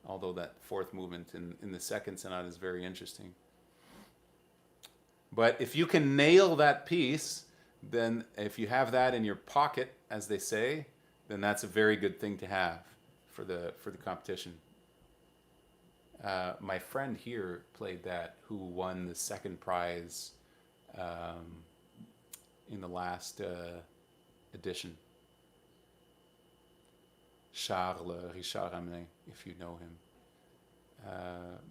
although that fourth movement in the second sonata is very interesting. But if you can nail that piece, then if you have that in your pocket, as they say, then that's a very good thing to have for the competition. My friend here played that, who won the second prize in the last edition. Richard Ramelin, if you know him.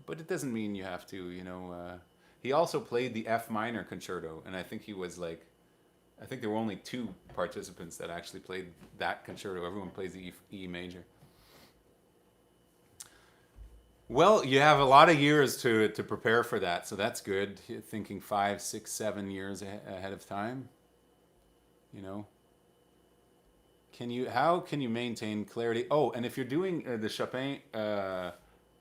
But it doesn't mean you have to, He also played the F minor concerto, and I think he was I think there were only 2 participants that actually played that concerto. Everyone plays the E major. Well, you have a lot of years to prepare for that, so that's good. You're thinking 5, 6, 7 years ahead of time. How can you maintain clarity? Oh, and if you're doing the Chopin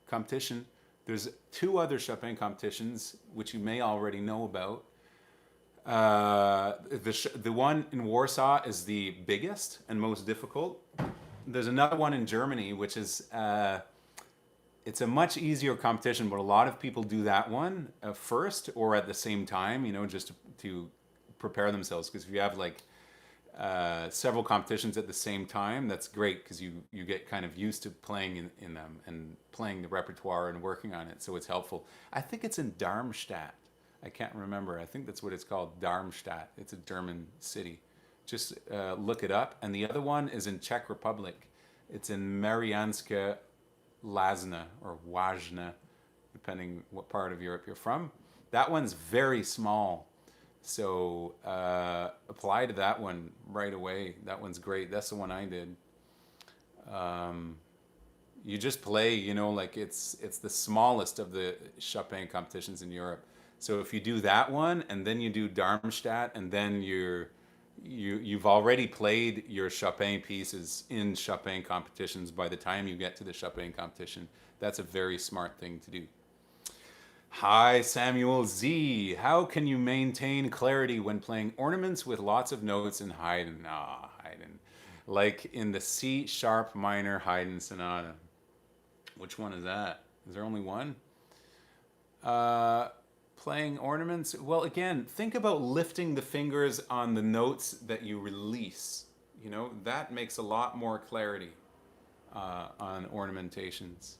competition, There's two other Chopin competitions which you may already know about. The one in Warsaw is the biggest and most difficult. There's another one in Germany which is it's a much easier competition, but a lot of people do that one first or at the same time, you know, just to prepare themselves. Because if you have like several competitions at the same time, that's great because you get kind of used to playing in them and playing the repertoire and working on it. So it's helpful. I think it's in Darmstadt. I can't remember. I think that's what it's called, Darmstadt. It's a German city. Just look it up. And the other one is in Czech Republic. It's in Mariánské Lázně or Wajna, depending what part of Europe you're from. That one's very small. So apply to that one right away. That one's great. That's the one I did. You just play, you know, like it's the smallest of the Chopin competitions in Europe. So if you do that one and then you do Darmstadt and then you've already played your Chopin pieces in Chopin competitions by the time you get to the Chopin competition. That's a very smart thing to do. Hi, Samuel Z. How can you maintain clarity when playing ornaments with lots of notes in Haydn? Haydn. Like in the C sharp minor Haydn sonata. Which one is that? Is there only one? Playing ornaments. Well, again, think about lifting the fingers on the notes that you release. You know, that makes a lot more clarity on ornamentations.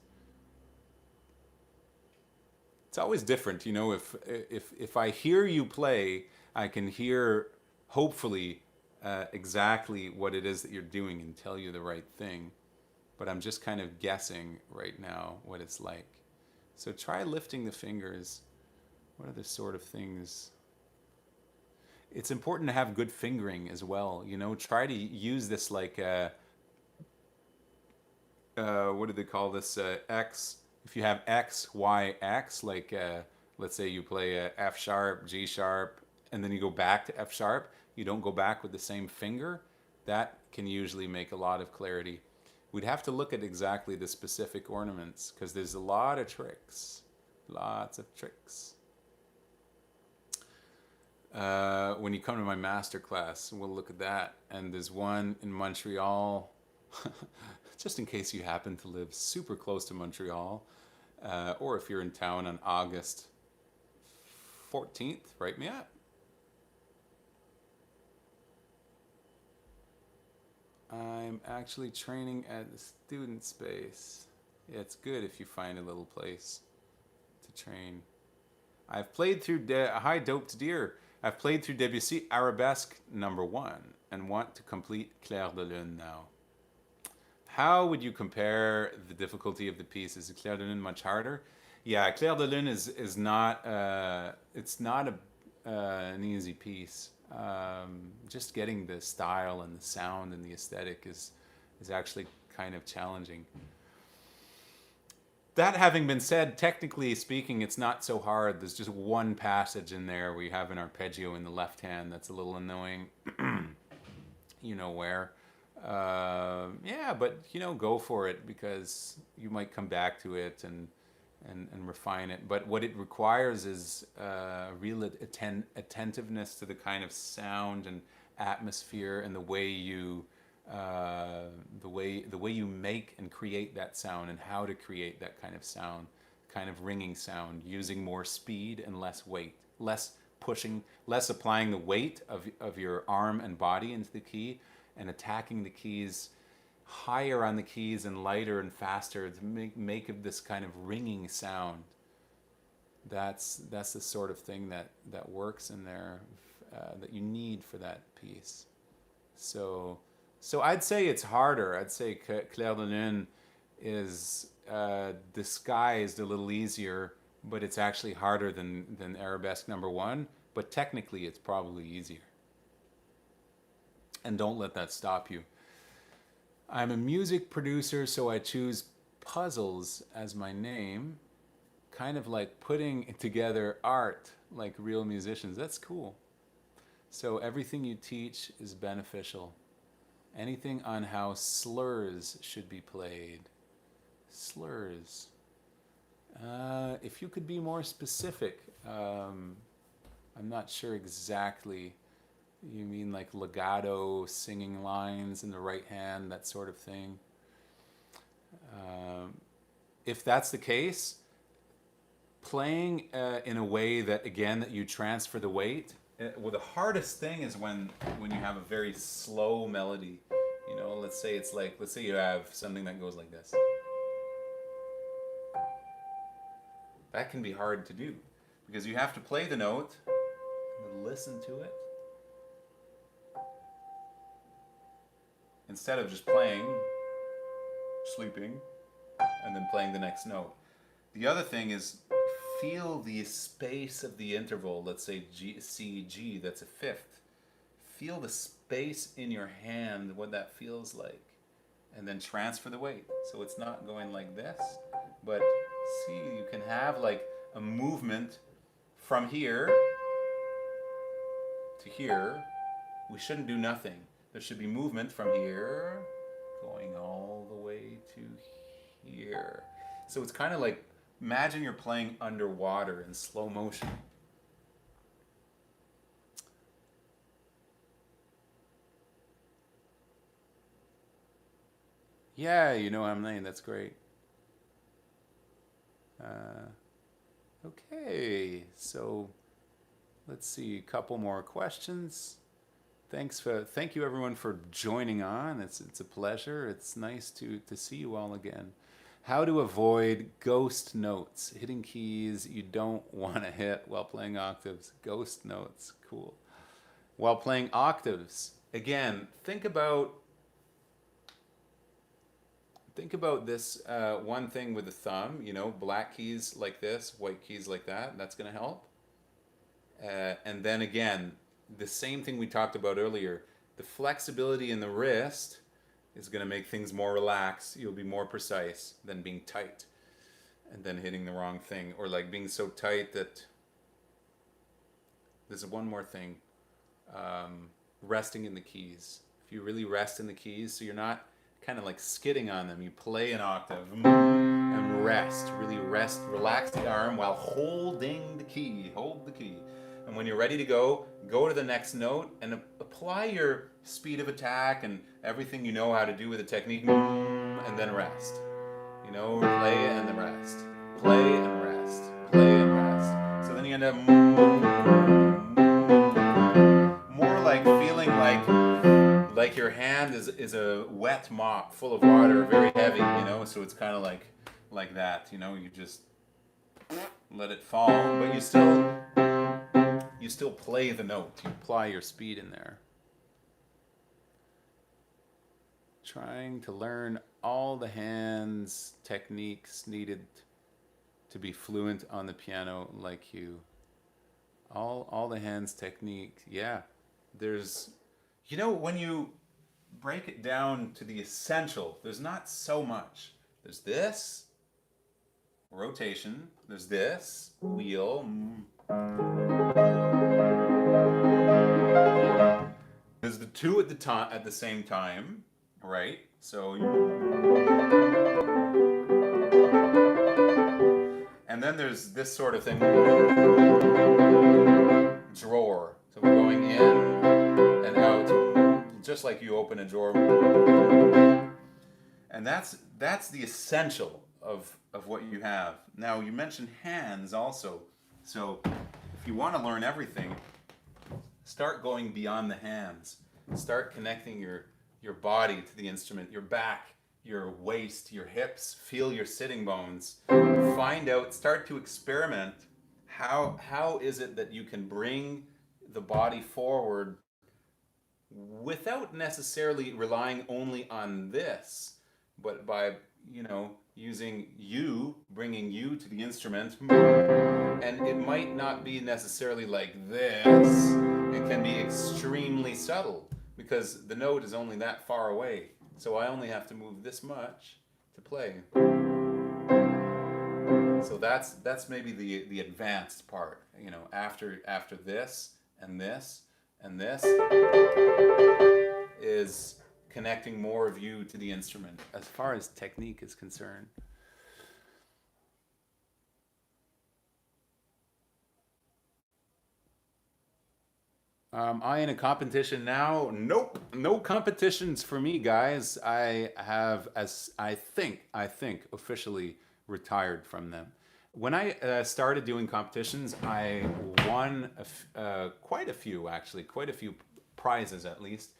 It's always different, you know. If I hear you play, I can hear hopefully exactly what it is that you're doing and tell you the right thing. But I'm just kind of guessing right now what it's like. So try lifting the fingers. What are the sort of things? It's important to have good fingering as well. You know, try to use this like what do they call this? X. If you have X, Y, X, like let's say you play F sharp, G sharp, and then you go back to F sharp, you don't go back with the same finger. That can usually make a lot of clarity. We'd have to look at exactly the specific ornaments because there's a lot of tricks. Lots of tricks. When you come to my master class, we'll look at that. And there's one in Montreal, just in case you happen to live super close to Montreal, or if you're in town on August 14th, write me up. I'm actually training at the student space. Yeah, it's good if you find a little place to train. I've played through Hi Doped Deer. I've played through Debussy Arabesque number 1 and want to complete Clair de Lune now. How would you compare the difficulty of the piece? Is Clair de Lune much harder? Yeah, Clair de Lune is not it's not an easy piece. Just getting the style and the sound and the aesthetic is actually kind of challenging. That having been said, technically speaking, it's not so hard. There's just one passage in there where you have an arpeggio in the left hand that's a little annoying. You know where. Yeah, but you know, go for it because you might come back to it and refine it. But what it requires is real attentiveness to the kind of sound and atmosphere and the way you make and create that sound and how to create that kind of sound, kind of ringing sound, using more speed and less weight, less pushing, less applying the weight of your arm and body into the key and attacking the keys higher on the keys and lighter and faster to make this kind of ringing sound. That's the sort of thing that works in there that you need for that piece. So I'd say it's harder. I'd say Clair de Lune is disguised a little easier, but it's actually harder than Arabesque number 1. But technically, it's probably easier. And don't let that stop you. I'm a music producer, so I choose puzzles as my name. Kind of like putting together art like real musicians. That's cool. So everything you teach is beneficial. Anything on how slurs should be played. Slurs. If you could be more specific, I'm not sure exactly. You mean like legato, singing lines in the right hand, that sort of thing? Um, if that's the case, playing in a way that, again, that you transfer the weight. Well, the hardest thing is when you have a very slow melody. You know, let's say it's like, let's say you have something that goes like this. That can be hard to do because you have to play the note, listen to it, instead of just playing, sleeping, and then playing the next note. The other thing is feel the space of the interval. Let's say G, C, G, that's a fifth. Feel the space in your hand, what that feels like, and then transfer the weight. So it's not going like this, but see, you can have like a movement from here to here. We shouldn't do nothing. There should be movement from here going all the way to here. So it's kind of like, imagine you're playing underwater in slow motion. Yeah, you know what I'm saying. That's great. Okay, so let's see, a couple more questions. Thank you everyone for joining on. It's a pleasure. It's nice to see you all again. How to avoid ghost notes, hitting keys you don't want to hit while playing octaves. Ghost notes, cool. While playing octaves, again, think about this one thing with the thumb. You know, black keys like this, white keys like that. That's going to help. And then again, the same thing we talked about earlier. The flexibility in the wrist is going to make things more relaxed. You'll be more precise than being tight and then hitting the wrong thing, or like being so tight that. There's one more thing. Resting in the keys. If you really rest in the keys, so you're not kind of like skidding on them. You play an octave and rest. Really rest. Relax the arm while holding the key. Hold the key. And when you're ready to go to the next note and apply your speed of attack and everything you know how to do with the technique, and then rest. You know, play and then rest. Play and rest. Play and rest. So then you end up more like feeling like your hand is a wet mop full of water, very heavy, you know, so it's kind of like that, you know, you just let it fall, but you still play the note. You apply your speed in there. Trying to learn all the hands techniques needed to be fluent on the piano like you. All the hands technique. Yeah. There's, you know, when you break it down to the essential, there's not so much. There's this rotation, there's this wheel, there's the two at the same time, right? So and then there's this sort of thing, drawer. So we're going in and out, just like you open a drawer. And that's the essential of what you have. Now, you mentioned hands also. So if you want to learn everything, start going beyond the hands. Start connecting your body to the instrument, your back, your waist, your hips. Feel your sitting bones. Find out, start to experiment. How is it that you can bring the body forward without necessarily relying only on this, but by, you know, bringing you to the instrument. And it might not be necessarily like this. It can be extremely subtle because the note is only that far away. So I only have to move this much to play. So that's maybe the advanced part, you know, after this and this and this is connecting more of you to the instrument as far as technique is concerned. I in a competition now? Nope, no competitions for me, guys. I have, as I think, officially retired from them. When I started doing competitions, I won quite a few, actually, quite a few prizes at least.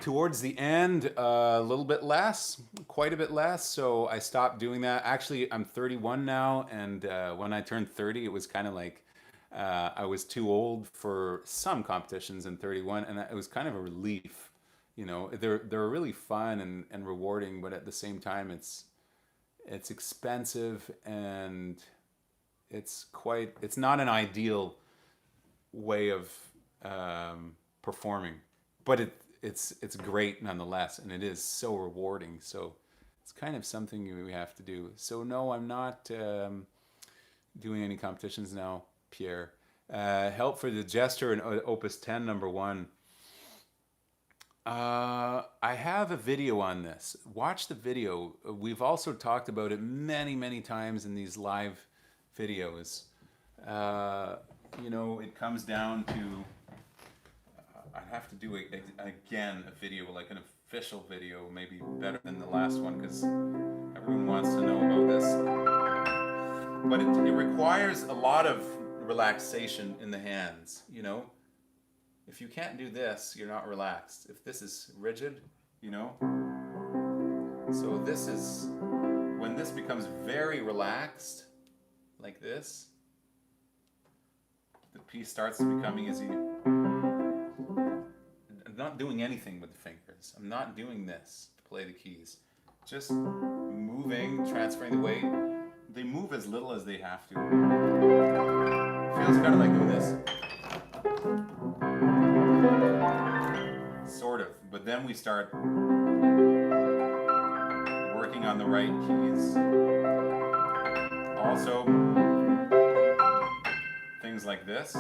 Towards the end, a little bit less, quite a bit less. So I stopped doing that. Actually, I'm 31 now, and when I turned 30, it was kind of like I was too old for some competitions in 31, and it was kind of a relief. You know, they're really fun and rewarding, but at the same time, it's expensive and it's not an ideal way of performing, but it's great nonetheless, and it is so rewarding. So it's kind of something you have to do. So no, I'm not doing any competitions now, Pierre. Help for the gesture in Opus 10, number 1. I have a video on this. Watch the video. We've also talked about it many, many times in these live videos. You know, it comes down to I'd have to do again a video, like an official video, maybe better than the last one, because everyone wants to know about this. But it requires a lot of relaxation in the hands, you know? If you can't do this, you're not relaxed. If this is rigid, you know? So this is, when this becomes very relaxed, like this, the piece starts to becoming easy. I'm not doing anything with the fingers. I'm not doing this to play the keys. Just moving, transferring the weight. They move as little as they have to. It feels kind of like doing this. Sort of. But then we start working on the right keys. Also, things like this.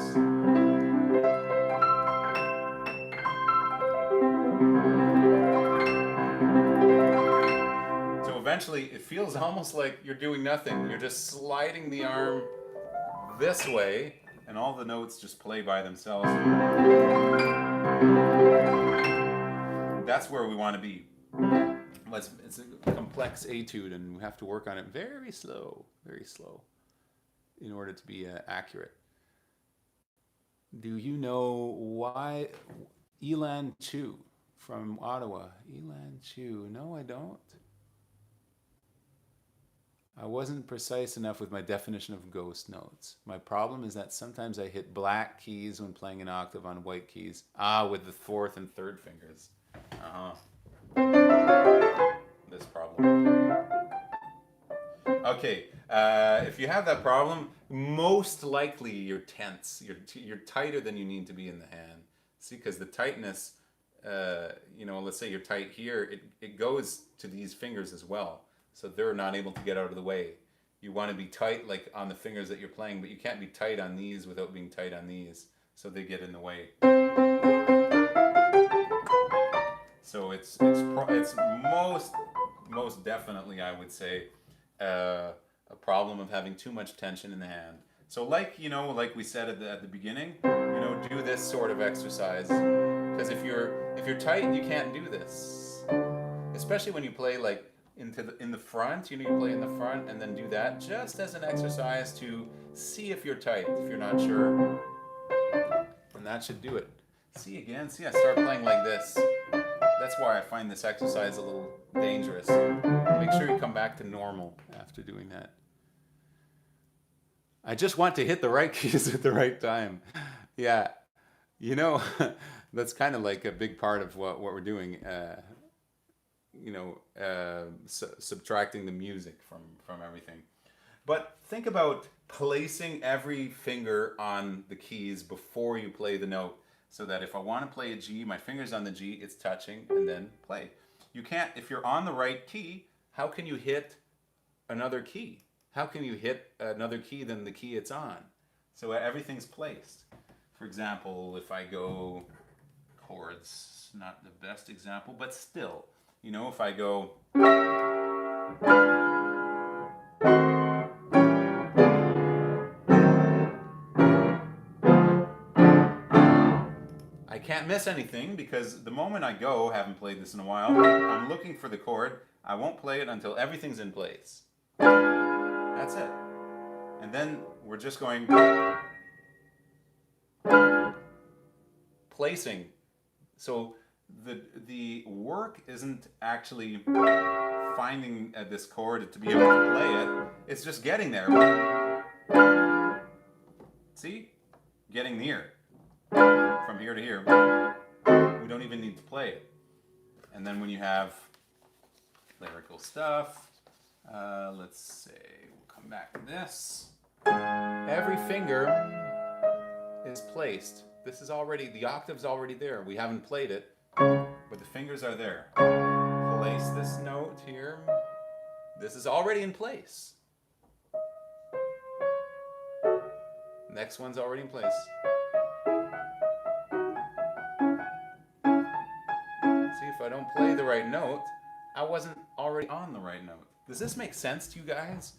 So eventually it feels almost like you're doing nothing. You're just sliding the arm this way, and all the notes just play by themselves. That's where we want to be. It's a complex etude, and we have to work on it very slow, in order to be accurate. Do you know why Elan Chu from Ottawa? Elan Chu. No, I don't. I wasn't precise enough with my definition of ghost notes. My problem is that sometimes I hit black keys when playing an octave on white keys. With the fourth and third fingers. This problem. Okay, if you have that problem, most likely you're tense. You're tighter than you need to be in the hand. See, because the tightness, you know, let's say you're tight here, it goes to these fingers as well. So they're not able to get out of the way. You want to be tight like on the fingers that you're playing, but you can't be tight on these without being tight on these. So they get in the way. So it's most definitely, I would say, a problem of having too much tension in the hand. So like we said at the beginning, do this sort of exercise, because if you're tight, you can't do this. Especially when you play like in the front, you play in the front and then do that just as an exercise to see if you're tight, if you're not sure. And that should do it. See, I start playing like this. That's why I find this exercise a little dangerous. Make sure you come back to normal after doing that. I just want to hit the right keys at the right time. Yeah, that's kind of like a big part of what we're doing. Subtracting the music from everything. But think about placing every finger on the keys before you play the note, so that if I want to play a G, my finger's on the G, it's touching, and then play. You can't, if you're on the right key, how can you hit another key? How can you hit another key than the key it's on? So everything's placed. For example, if I go chords, not the best example, but still, if I go, can't miss anything because the moment I go, haven't played this in a while, I'm looking for the chord. I won't play it until everything's in place. That's it. And then we're just going placing. So the work isn't actually finding this chord to be able to play it. It's just getting there. See? Getting near. From here to here. We don't even need to play it. And then when you have lyrical stuff, let's say, we'll come back to this. Every finger is placed. This is already, the octave's already there. We haven't played it, but the fingers are there. Place this note here. This is already in place. Next one's already in place. See, if I don't play the right note, I wasn't already on the right note. Does this make sense to you guys?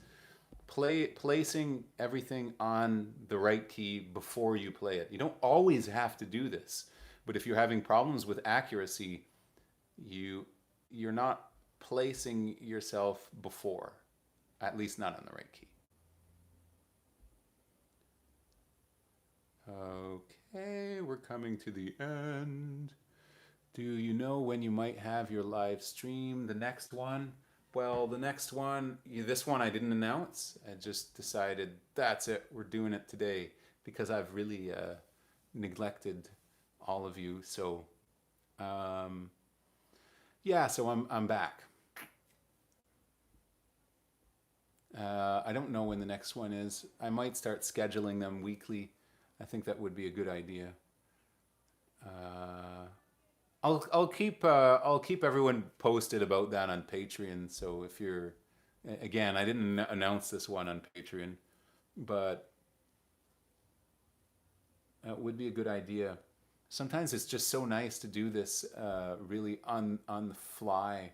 Placing everything on the right key before you play it. You don't always have to do this, but if you're having problems with accuracy, you're not placing yourself before, at least not on the right key. Okay, we're coming to the end. Do you know when you might have your live stream? The next one? Well, the next one, this one I didn't announce. I just decided that's it. We're doing it today because I've really neglected all of you. So, yeah. So I'm back. I don't know when the next one is. I might start scheduling them weekly. I think that would be a good idea. I'll keep everyone posted about that on Patreon. So if you're, again, I didn't announce this one on Patreon, but it would be a good idea. Sometimes it's just so nice to do this really on the fly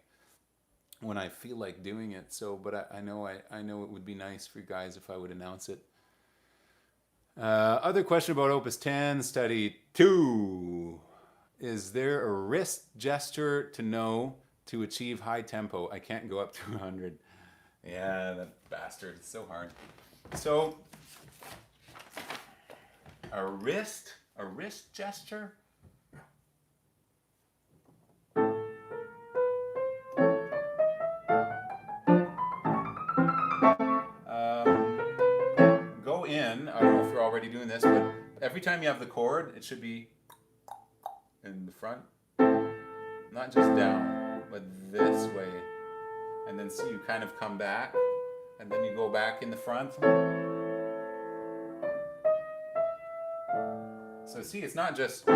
when I feel like doing it. So, but I know it would be nice for you guys if I would announce it. Other question about Opus 10, study 2. Is there a wrist gesture to know to achieve high tempo? I can't go up to 100. Yeah, that bastard. It's so hard. So, a wrist gesture? Go in. I don't know if you're already doing this, but every time you have the chord, it should be in the front, not just down, but this way, and then see you kind of come back, and then you go back in the front. So see, it's not just.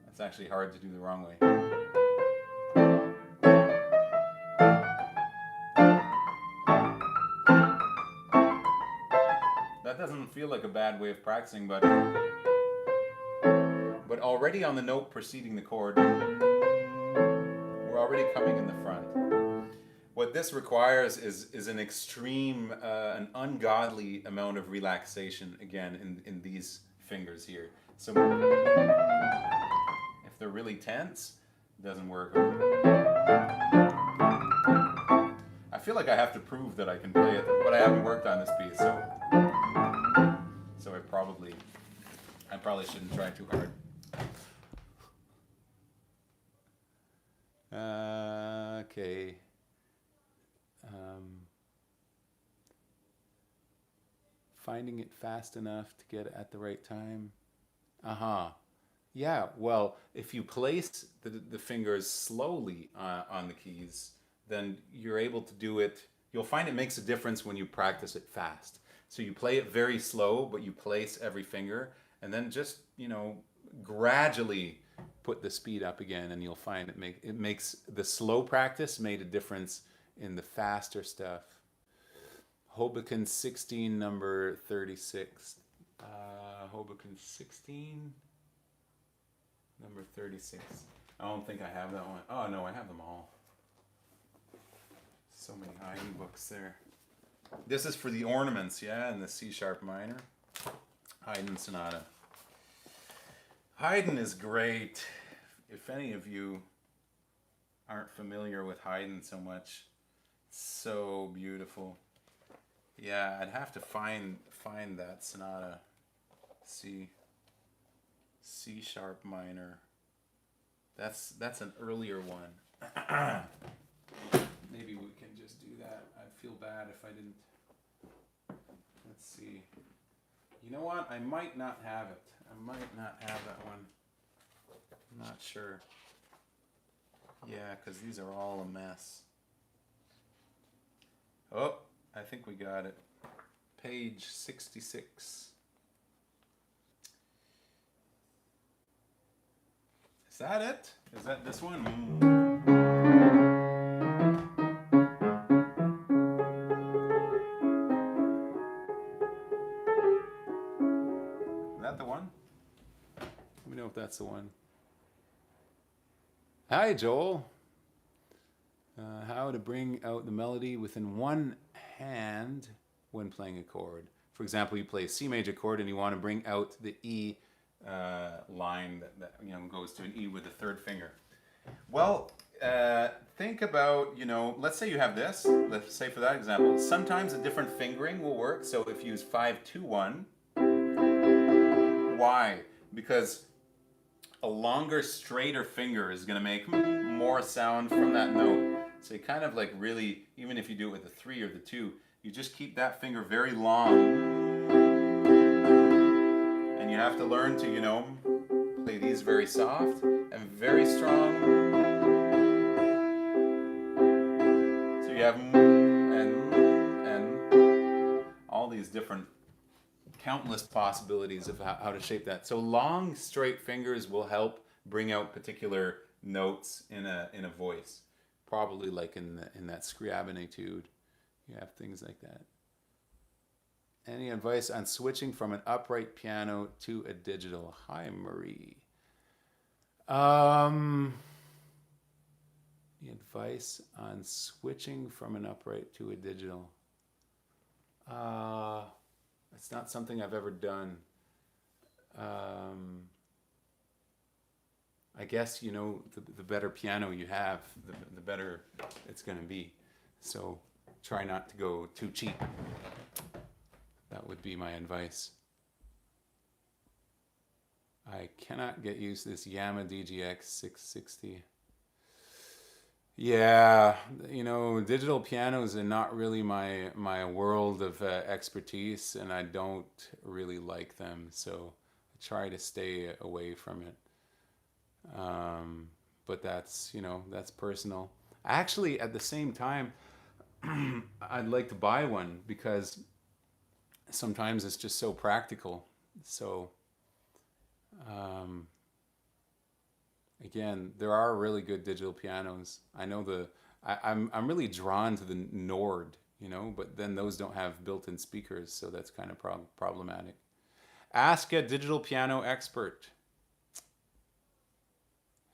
It's actually hard to do the wrong way. That doesn't feel like a bad way of practicing, but already on the note preceding the chord, we're already coming in the front. What this requires is an extreme, an ungodly amount of relaxation, again, in these fingers here. So if they're really tense, it doesn't work. I feel like I have to prove that I can play it, but I haven't worked on this piece, so I probably shouldn't try too hard. Okay. Finding it fast enough to get it at the right time. Yeah, well, if you place the fingers slowly on the keys, then you're able to do it. You'll find it makes a difference when you practice it fast. So you play it very slow, but you place every finger, and then just, gradually put the speed up again, and you'll find it makes the slow practice made a difference in the faster stuff. Hoboken 16, number 36. Hoboken 16, number 36. I don't think I have that one. Oh no, I have them all. So many Haydn books there. This is for the ornaments, yeah, in the C sharp minor. Haydn Sonata. Haydn is great. If any of you aren't familiar with Haydn so much, it's so beautiful. Yeah, I'd have to find that sonata. C sharp minor. That's an earlier one. Maybe we can just do that. I'd feel bad if I didn't. Let's see. You know what? I might not have it. I might not have that one. I'm not sure. Yeah, because these are all a mess. Oh, I think we got it. Page 66. Is that it? Is that this one? Is that the one? Let me know if that's the one. Hi, Joel. How to bring out the melody within one hand when playing a chord. For example, you play a C major chord and you want to bring out the E line that goes to an E with the third finger. Well, think about, let's say you have this. Let's say for that example, sometimes a different fingering will work. So if you use 5-2-1, why? Because a longer, straighter finger is going to make more sound from that note. So you kind of like really, even if you do it with the 3 or the 2, you just keep that finger very long. And you have to learn to, play these very soft and very strong. So you have and all these different countless possibilities of how to shape that. So long, straight fingers will help bring out particular notes in a voice. Probably like in that Scriabin etude, you have things like that. Any advice on switching from an upright piano to a digital? Hi, Marie. The advice on switching from an upright to a digital. It's not something I've ever done. I guess, the better piano you have, the better it's going to be. So try not to go too cheap. That would be my advice. I cannot get used to this Yamaha DGX 660. Yeah, digital pianos are not really my world of expertise, and I don't really like them, so I try to stay away from it. But that's personal. Actually, at the same time, I'd like to buy one because sometimes it's just so practical. So, again, there are really good digital pianos. I know I'm really drawn to the Nord, but then those don't have built-in speakers, so that's kind of problematic. Ask a digital piano expert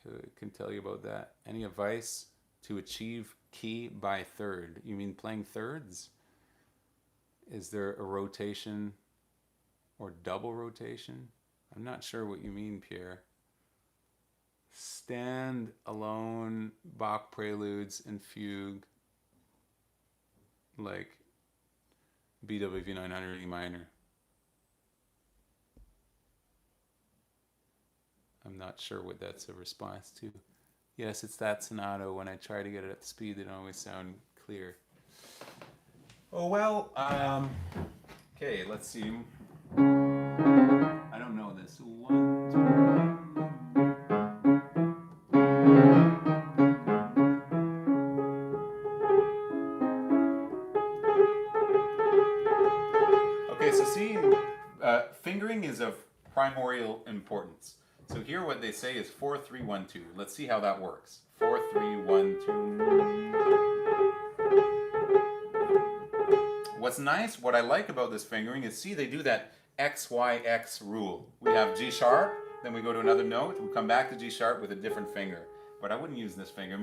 who can tell you about that. Any advice to achieve key by third? You mean playing thirds? Is there a rotation or double rotation? I'm not sure what you mean, Pierre. Stand alone, Bach preludes and fugue, like BWV 900 E minor. I'm not sure what that's a response to. Yes, it's that sonata. When I try to get it at the speed, they don't always sound clear. Oh, well, okay, let's see. I don't know this. 1, 2. Okay, so see, fingering is of primordial importance. So here what they say is 4-3-1-2. Let's see how that works. 4-3-1-2. What's nice, what I like about this fingering is, see, they do that XYX rule. We have G sharp, then we go to another note, we come back to G sharp with a different finger. But I wouldn't use this finger.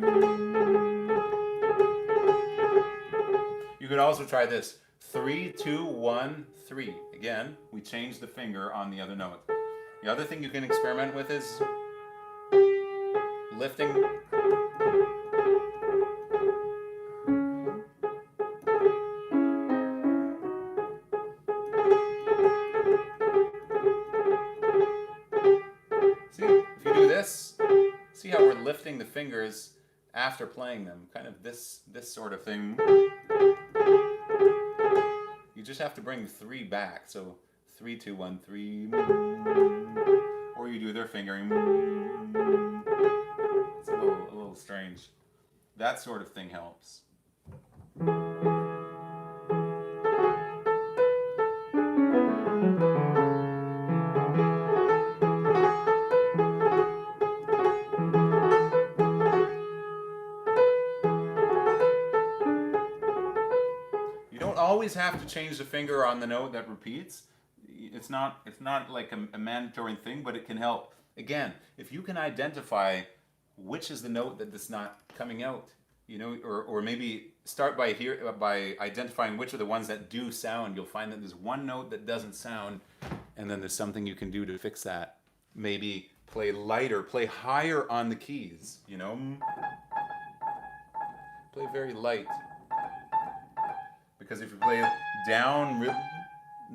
You could also try this. 3, 2, 1, 3. Again, we change the finger on the other note. The other thing you can experiment with is lifting. See, if you do this, see how we're lifting the fingers after playing them, kind of this sort of thing. You just have to bring the 3 back. So 3, 2, 1, 3. Or you do their fingering. It's a little strange. That sort of thing helps. You don't always have to change the finger on the note that repeats. It's not like a mandatory thing, but it can help. Again, if you can identify which is the note that is not coming out, you know, or maybe start by identifying which are the ones that do sound, you'll find that there's one note that doesn't sound, and then there's something you can do to fix that. Maybe play lighter, play higher on the keys, you know. Play very light. Because if you play down,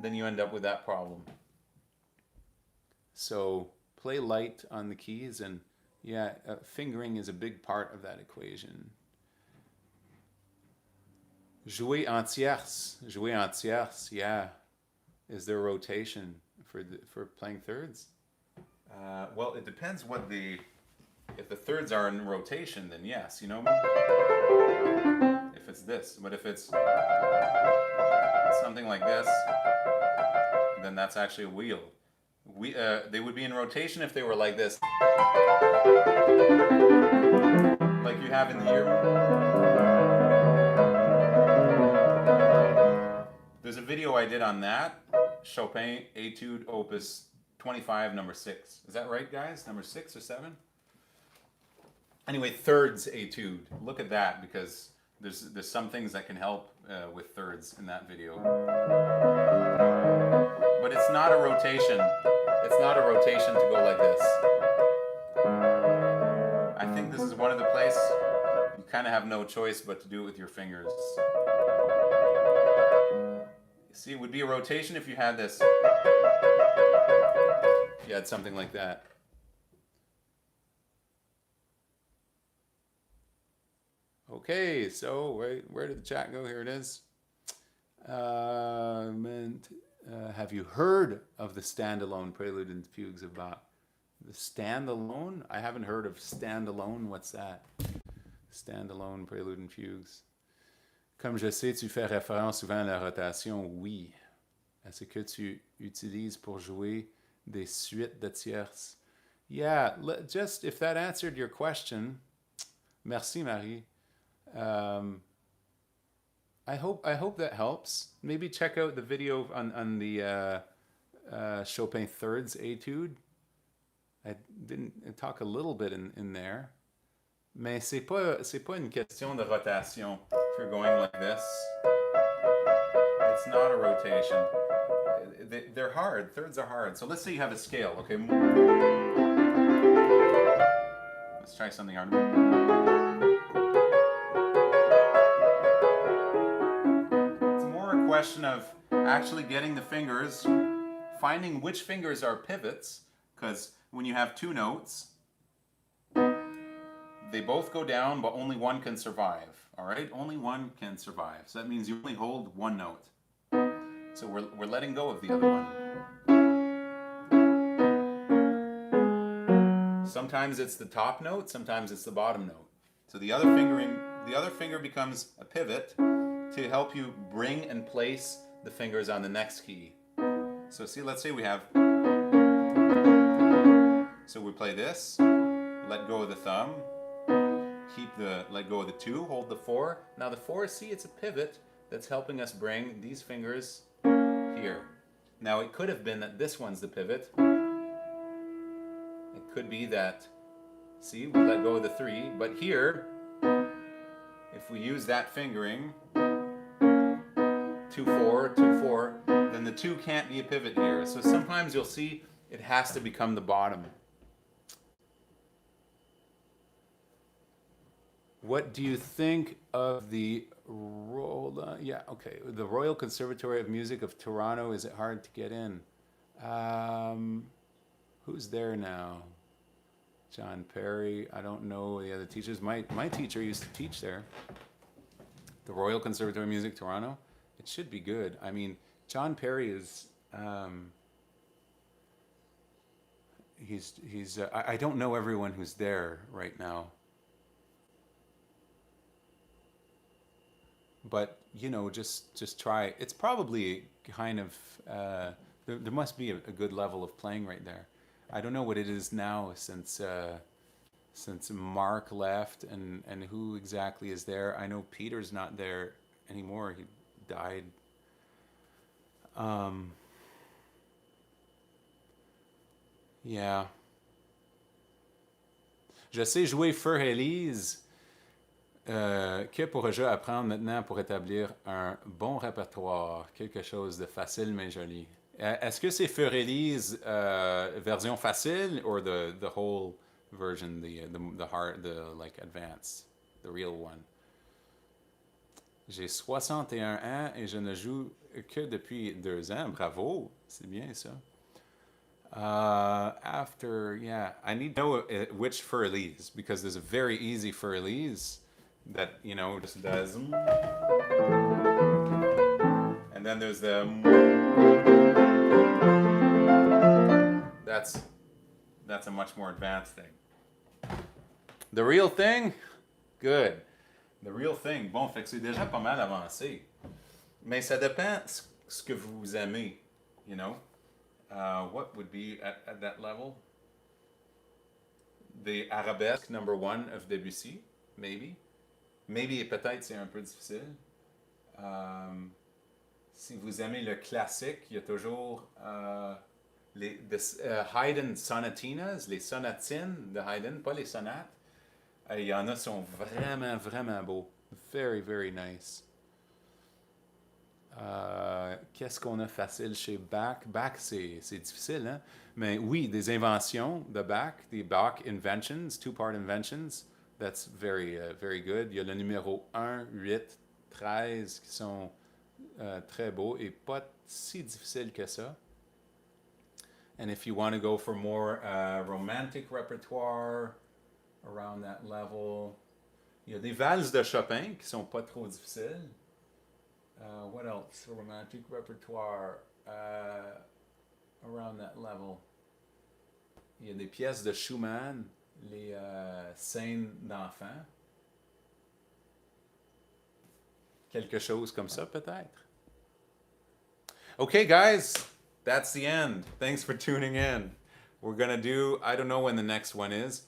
then you end up with that problem. So play light on the keys, and yeah, fingering is a big part of that equation. Jouer en tierce, yeah. Is there a rotation for playing thirds? Well, it depends if the thirds are in rotation, then yes, you know. If it's this, but if it's something like this, then that's actually a wheel. They would be in rotation if they were like this, like you have in the ear. There's a video I did on that, Chopin Etude Opus 25, number 6. Is that right, guys? Number 6 or 7? Anyway, thirds etude. Look at that, because there's some things that can help with thirds in that video. But it's not a rotation. It's not a rotation to go like this. I think this is one of the places you kind of have no choice but to do it with your fingers. See, it would be a rotation if you had this. If you had something like that. Okay, so where did the chat go? Here it is. Have you heard of the standalone prelude and fugues of Bach? The standalone? I haven't heard of standalone. What's that? Standalone prelude and fugues. Comme je sais, tu fais référence souvent à la rotation, oui. À ce que tu utilises pour jouer des suites de tierces. Yeah, just if that answered your question, merci Marie. I hope that helps. Maybe check out the video on the Chopin thirds etude. I didn't talk a little bit in there. Mais c'est pas une question de rotation. If you're going like this, it's not a rotation. They're hard. Thirds are hard. So let's say you have a scale. Okay. Let's try something hard. It's more a question of actually getting the fingers, finding which fingers are pivots, because when you have two notes, they both go down, but only one can survive. All right, only one can survive. So that means you only hold one note. So we're letting go of the other one. Sometimes it's the top note, sometimes it's the bottom note. So the other finger becomes a pivot to help you bring and place the fingers on the next key. So see, let's say we have. So we play this, let go of the thumb. Let go of the 2, hold the 4. Now the 4, see, it's a pivot that's helping us bring these fingers here. Now it could have been that this one's the pivot. It could be that, see, we let go of the 3, but here, if we use that fingering 2-4, 2-4, then the 2 can't be a pivot here. So sometimes you'll see it has to become the bottom. What do you think of the the Royal Conservatory of Music of Toronto? Is it hard to get in? Who's there now? John Perry. I don't know the other teachers. My teacher used to teach there. The Royal Conservatory of Music, Toronto. It should be good. I mean, John Perry is. He's. I don't know everyone who's there right now. But just try. It's probably kind of. There must be a good level of playing right there. I don't know what it is now since Mark left and who exactly is there. I know Peter's not there anymore. He died. Yeah. Je sais jouer Fur Elise. Que pourrais-je apprendre maintenant pour établir un bon répertoire? Quelque chose de facile mais joli. Est-ce que c'est Fur Elise version facile or the whole version, the hard, the like advanced, the real one? J'ai 61 ans et je ne joue que depuis 2 ans. Bravo, c'est bien ça. I need to know which Fur Elise, because there's a very easy Fur Elise that just does, and then there's the that's a much more advanced thing. The real thing, good. The real thing, bon, fait que c'est déjà pas mal avancé. Mais ça dépend ce que vous aimez, what would be at that level? The arabesque number 1 of Debussy, maybe. Maybe peut-être c'est un peu difficile. Si vous aimez le classique, il y a toujours les Haydn sonatinas, les sonatines de Haydn, pas les sonates. Il y en a sont vraiment, vraiment beaux. Very, very nice. Qu'est-ce qu'on a facile chez Bach? Bach, c'est difficile, hein? Mais oui, des inventions de Bach, des Bach inventions, 2-part inventions. That's very, very good. Il y a le numéro 1, 8, 13 qui sont très beaux et pas si difficiles que ça. And if you want to go for more romantic repertoire around that level, il y a des valses de Chopin qui sont pas trop difficiles. What else? Romantic repertoire around that level. Il y a des pièces de Schumann, les scènes d'enfants. Quelque chose comme ça, peut-être. Okay, guys, that's the end. Thanks for tuning in. We're going to do, I don't know when the next one is.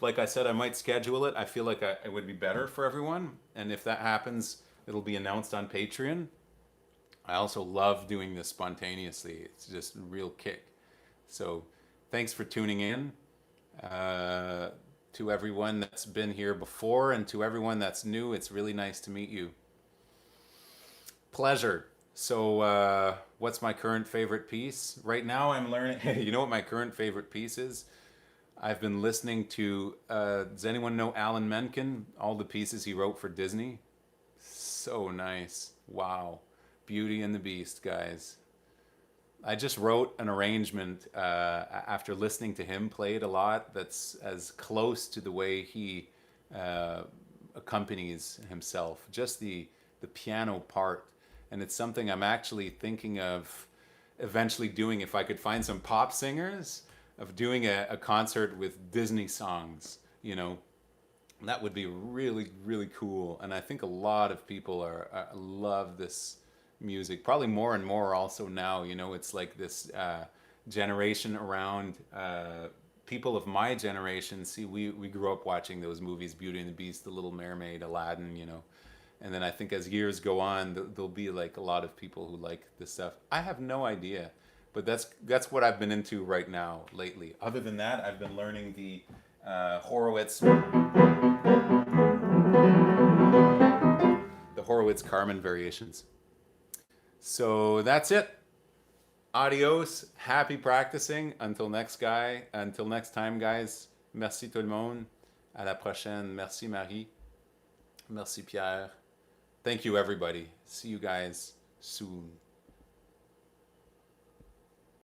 Like I said, I might schedule it. I feel like it would be better for everyone. And if that happens, it'll be announced on Patreon. I also love doing this spontaneously. It's just a real kick. So thanks for tuning in. To everyone that's been here before and to everyone that's new, it's really nice to meet you. Pleasure. So what's my current favorite piece? Right now I'm learning, you know what my current favorite piece is? I've been listening to, does anyone know Alan Menken? All the pieces he wrote for Disney? So nice. Wow. Beauty and the Beast, guys. I just wrote an arrangement after listening to him play it a lot that's as close to the way he accompanies himself. Just the piano part. And it's something I'm actually thinking of eventually doing if I could find some pop singers, of doing a concert with Disney songs, That would be really, really cool. And I think a lot of people love this music, probably more and more also now. It's like this generation around people of my generation. See, we grew up watching those movies, Beauty and the Beast, The Little Mermaid, Aladdin, and then I think as years go on, there'll be like a lot of people who like this stuff. I have no idea, but that's what I've been into right now lately. Other than that, I've been learning the Horowitz Carmen variations. So that's it. Adios. Happy practicing. Until next time, guys. Merci tout le monde. À la prochaine. Merci Marie. Merci Pierre. Thank you everybody. See you guys soon.